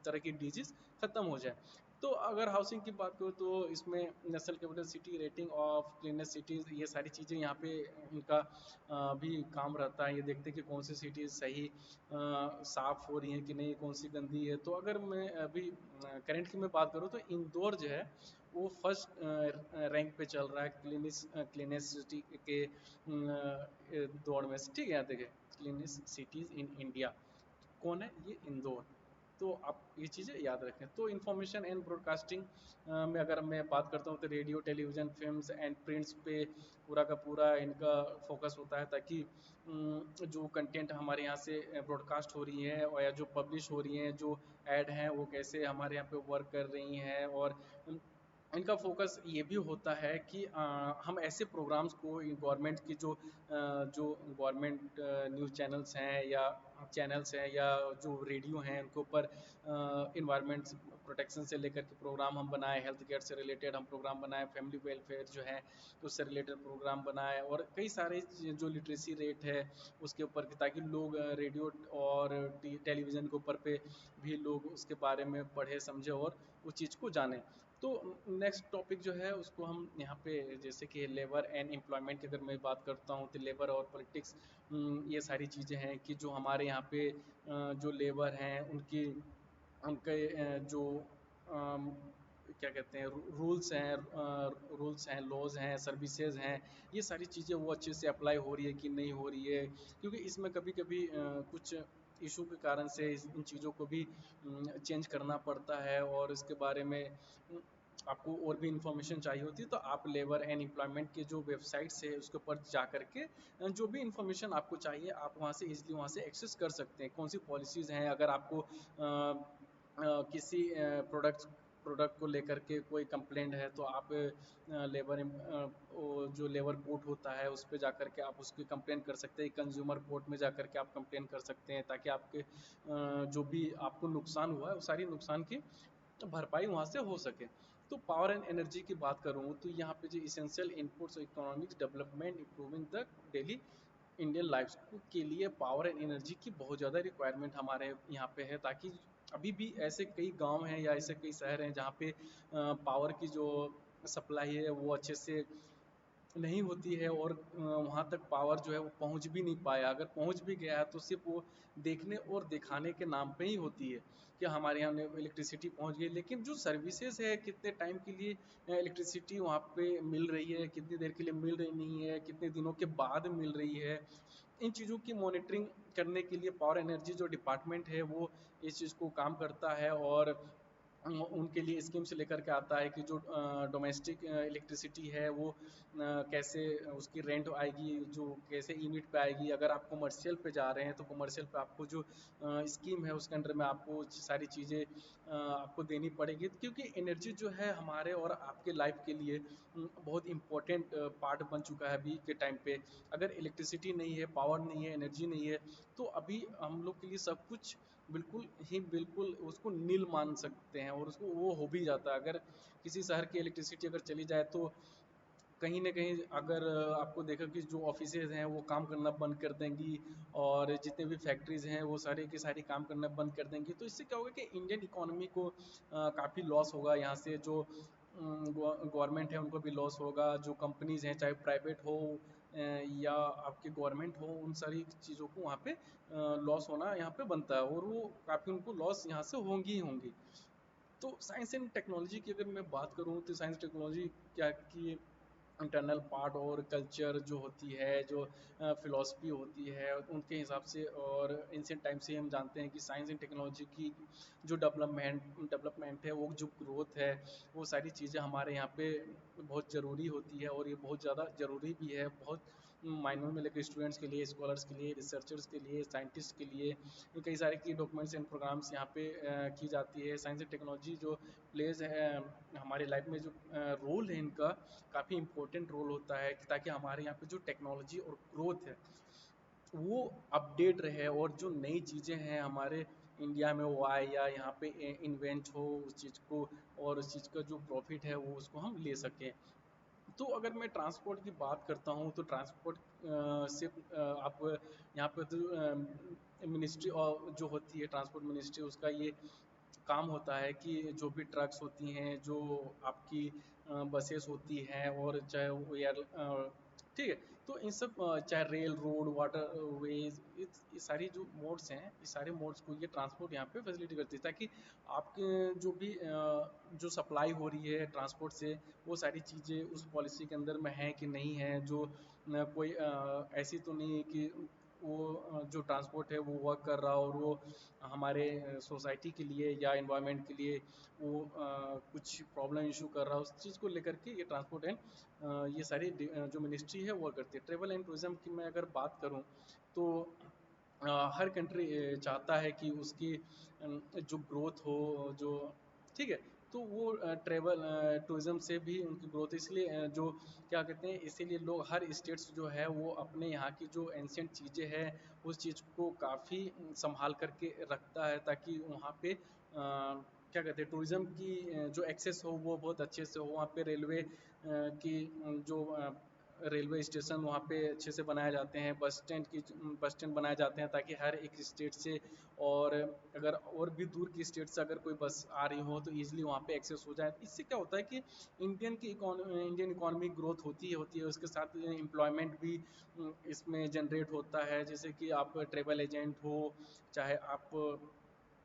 तरह की डिजीज़ ख़त्म हो जाए। तो अगर हाउसिंग की बात करूँ तो इसमें national capital city rating of cleanest cities ये सारी चीज़ें यहाँ पे इनका भी काम रहता है। ये देखते हैं कि कौन सी सिटी सही साफ़ हो रही हैं कि नहीं, कौन सी गंदी है। तो अगर मैं अभी करंट की मैं बात करूँ तो इंदौर जो है वो फर्स्ट रैंक पे चल रहा है क्लीनेस्ट सिटी के दौड़ में से। ठीक है, यहाँ देखिए क्लीनेस्ट सिटीज़ इन इंडिया कौन है, ये इंदौर। तो आप ये चीज़ें याद रखें। तो इंफॉर्मेशन एंड ब्रॉडकास्टिंग में अगर मैं बात करता हूँ तो radio television films and prints पे पूरा का पूरा इनका फोकस होता है ताकि जो कंटेंट हमारे यहाँ से ब्रॉडकास्ट हो रही है और या जो पब्लिश हो रही हैं जो ऐड हैं वो कैसे हमारे यहाँ पे वर्क कर रही हैं। और इनका फोकस ये भी होता है कि हम ऐसे प्रोग्राम्स को गवर्नमेंट की जो गवर्नमेंट न्यूज़ चैनल्स हैं या जो रेडियो हैं उनके ऊपर इन्वायरमेंट प्रोटेक्शन से लेकर के प्रोग्राम हम बनाएं, हेल्थ केयर से रिलेटेड हम प्रोग्राम बनाएं, फैमिली वेलफेयर जो है उससे रिलेटेड प्रोग्राम बनाएं। और कई सारे जो लिटरेसी रेट है उसके ऊपर ताकि लोग रेडियो और टेलीविज़न के ऊपर पे भी लोग उसके बारे में पढ़े समझे और उस चीज़ को जानें। तो नेक्स्ट टॉपिक जो है उसको हम यहाँ पे जैसे कि लेबर एंड एम्प्लॉयमेंट की अगर मैं बात करता हूँ तो लेबर और पॉलिटिक्स ये सारी चीज़ें हैं कि जो हमारे यहाँ पे जो लेबर हैं उनकी उनके जो अम, क्या कहते हैं रूल्स हैं लॉज हैं सर्विसेज हैं ये सारी चीज़ें वो अच्छे से अप्लाई हो रही है कि नहीं हो रही है। क्योंकि इसमें कभी कभी कुछ इशू के कारण से इन चीज़ों को भी चेंज करना पड़ता है। और इसके बारे में आपको और भी इंफॉर्मेशन चाहिए होती है तो आप लेबर एंड एम्प्लॉयमेंट के जो वेबसाइट्स है उसके ऊपर जा करके जो भी इंफॉर्मेशन आपको चाहिए आप वहाँ से इजीली वहाँ से एक्सेस कर सकते हैं। कौन सी पॉलिसीज़ हैं, अगर आपको किसी प्रोडक्ट को लेकर के कोई कंप्लेंट है तो आप जो लेबर कोर्ट होता है उस पर जा कर के आप उसकी कंप्लेन कर सकते हैं। कंज्यूमर कोर्ट में जा कर के आप कंप्लेन कर सकते हैं ताकि आपके जो भी आपको नुकसान हुआ है वो सारी नुकसान की भरपाई वहाँ से हो सके। तो पावर एंड एनर्जी की बात करूँ तो यहाँ पे जो essential inputs economics development improving the daily Indian life के लिए पावर एंड एनर्जी की बहुत ज़्यादा रिक्वायरमेंट हमारे यहाँ पे है। ताकि अभी भी ऐसे कई गांव हैं या ऐसे कई शहर हैं जहाँ पे पावर की जो सप्लाई है वो अच्छे से नहीं होती है। और वहाँ तक पावर जो है वो पहुँच भी नहीं पाया, अगर पहुँच भी गया है तो सिर्फ वो देखने और दिखाने के नाम पे ही होती है कि हमारे यहाँ इलेक्ट्रिसिटी पहुँच गई। लेकिन जो सर्विसेज है कितने टाइम के लिए इलेक्ट्रिसिटी वहाँ पे मिल रही है, कितनी देर के लिए मिल रही नहीं है, कितने दिनों के बाद मिल रही है, इन चीज़ों की मॉनिटरिंग करने के लिए पावर एनर्जी जो डिपार्टमेंट है वो इस चीज़ को काम करता है। और उनके लिए स्कीम से लेकर के आता है कि जो डोमेस्टिक इलेक्ट्रिसिटी है वो कैसे उसकी रेंट आएगी, जो कैसे यूनिट पे आएगी। अगर आप कमर्शियल पे जा रहे हैं तो कमर्शियल पे आपको जो स्कीम है उसके अंडर में आपको सारी चीज़ें आपको देनी पड़ेगी, क्योंकि एनर्जी जो है हमारे और आपके लाइफ के लिए बहुत इम्पोर्टेंट पार्ट बन चुका है अभी के टाइम पे। अगर इलेक्ट्रिसिटी नहीं है, पावर नहीं है, एनर्जी नहीं है, तो अभी हम लोग के लिए सब कुछ बिल्कुल उसको नील मान सकते हैं, और उसको वो हो भी जाता है। अगर किसी शहर की इलेक्ट्रिसिटी अगर चली जाए तो कहीं ना कहीं अगर आपको देखा कि जो ऑफिसेज हैं वो काम करना बंद कर देंगी, और जितने भी फैक्ट्रीज हैं वो सारे की सारी काम करना बंद कर देंगी। तो इससे क्या होगा कि इंडियन इकोनॉमी को काफ़ी लॉस होगा। यहाँ से जो गवर्नमेंट है उनको भी लॉस होगा, जो कंपनीज हैं चाहे प्राइवेट हो या आपके गवर्नमेंट हो, उन सारी चीज़ों को वहाँ पे लॉस होना यहाँ पे बनता है, और वो काफ़ी उनको लॉस यहाँ से होंगी ही होंगी। तो साइंस एंड टेक्नोलॉजी की अगर मैं बात करूँ तो साइंस टेक्नोलॉजी क्या की इंटरनल पार्ट और कल्चर जो होती है, जो फिलॉसफी होती है उनके हिसाब से, और एंशिएंट टाइम से हम जानते हैं कि साइंस एंड टेक्नोलॉजी की जो डेवलपमेंट है, वो जो ग्रोथ है, वो सारी चीज़ें हमारे यहाँ पे बहुत ज़रूरी होती है, और ये बहुत ज़्यादा ज़रूरी भी है, बहुत मायनों में लेकर स्टूडेंट्स के लिए, स्कॉलर्स के लिए, रिसर्चर्स के लिए, साइंटिस्ट के लिए कई सारे की डॉक्यूमेंट्स एंड प्रोग्राम्स यहाँ पे की जाती है। साइंस एंड टेक्नोलॉजी जो प्लेज है हमारे लाइफ में, जो रोल है इनका काफ़ी इम्पोर्टेंट रोल होता है, ताकि हमारे यहाँ पे जो टेक्नोलॉजी और ग्रोथ है वो अपडेट रहे, और जो नई चीज़ें हैं हमारे इंडिया में वो आए, या यहाँ पे इन्वेंट हो उस चीज़ को, और उस चीज़ का जो प्रॉफिट है वो उसको हम ले सकें। तो अगर मैं ट्रांसपोर्ट की बात करता हूँ तो ट्रांसपोर्ट से आप यहाँ पे तो मिनिस्ट्री और जो होती है ट्रांसपोर्ट मिनिस्ट्री, उसका ये काम होता है कि जो भी ट्रक्स होती हैं, जो आपकी बसेस होती हैं, और चाहे वो एयर ठीक है, तो इन सब चाहे रेल, रोड, वाटर वेज, ये सारी जो मोड्स हैं, ये सारे मोड्स को ये ट्रांसपोर्ट यहाँ पे फैसिलिटी करती है, ताकि आपके जो भी जो सप्लाई हो रही है ट्रांसपोर्ट से, वो सारी चीज़ें उस पॉलिसी के अंदर में हैं कि नहीं है, जो कोई ऐसी तो नहीं है कि वो जो ट्रांसपोर्ट है वो वर्क कर रहा हो, और वो हमारे सोसाइटी के लिए या इन्वायरमेंट के लिए वो कुछ प्रॉब्लम इशू कर रहा है। उस चीज़ को लेकर के ये ट्रांसपोर्ट एंड ये सारी जो मिनिस्ट्री है वो करती है। ट्रेवल एंड टूरिज्म की मैं अगर बात करूँ तो हर कंट्री चाहता है कि उसकी जो ग्रोथ हो, जो ठीक है, तो वो ट्रेवल टूरिज्म से भी उनकी ग्रोथ, इसलिए जो क्या कहते हैं, इसीलिए लोग हर स्टेट्स जो है वो अपने यहाँ की जो एंशियंट चीज़ें हैं उस चीज़ को काफ़ी संभाल करके रखता है, ताकि वहाँ पे क्या कहते हैं टूरिज़्म की जो एक्सेस हो वो बहुत अच्छे से हो। वहाँ पे रेलवे की जो रेलवे स्टेशन वहाँ पे अच्छे से बनाए जाते हैं, बस स्टैंड बनाए जाते हैं, ताकि हर एक स्टेट से, और अगर और भी दूर की स्टेट से अगर कोई बस आ रही हो तो ईजिली वहाँ पे एक्सेस हो जाए। इससे क्या होता है कि इंडियन इकोनॉमी ग्रोथ होती है, उसके साथ एम्प्लॉयमेंट भी इसमें जनरेट होता है। जैसे कि आप ट्रेवल एजेंट हो, चाहे आप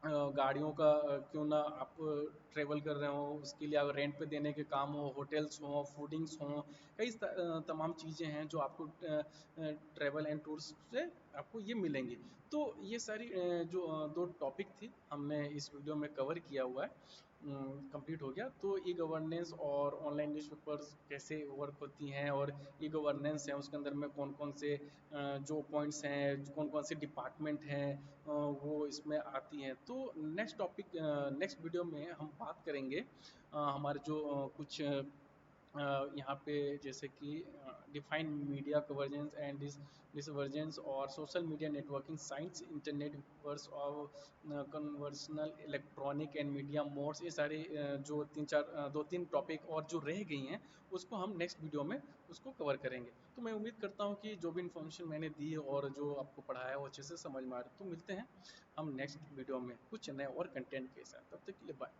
गाड़ियों का क्यों ना आप ट्रेवल कर रहे हो, उसके लिए अगर रेंट पे देने के काम हो, होटल्स हो, फूडिंग्स हो, कई तमाम चीज़ें हैं जो आपको ट्रेवल एंड टूर्स से आपको ये मिलेंगी। तो ये सारी जो दो टॉपिक थी हमने इस वीडियो में कवर किया हुआ है, कंप्लीट हो गया। तो ई गवर्नेंस और ऑनलाइन न्यूज़पेपर्स कैसे वर्क होती हैं, और ई गवर्नेंस है उसके अंदर में कौन कौन से जो पॉइंट्स हैं, कौन कौन से डिपार्टमेंट हैं वो इसमें आती हैं। तो नेक्स्ट वीडियो में हम बात करेंगे हमारे जो कुछ यहाँ पे जैसे कि define media convergence and divergence, और social media networking science, internet verse of conversational electronic and media modes, ये सारे जो दो तीन टॉपिक और जो रह गई हैं उसको हम नेक्स्ट वीडियो में उसको कवर करेंगे। तो मैं उम्मीद करता हूँ कि जो भी इन्फॉर्मेशन मैंने दी और जो आपको पढ़ाया वो अच्छे से समझ में आ रहा है। तो मिलते हैं हम नेक्स्ट वीडियो में कुछ नए और कंटेंट के साथ, तब तक के लिए बाय।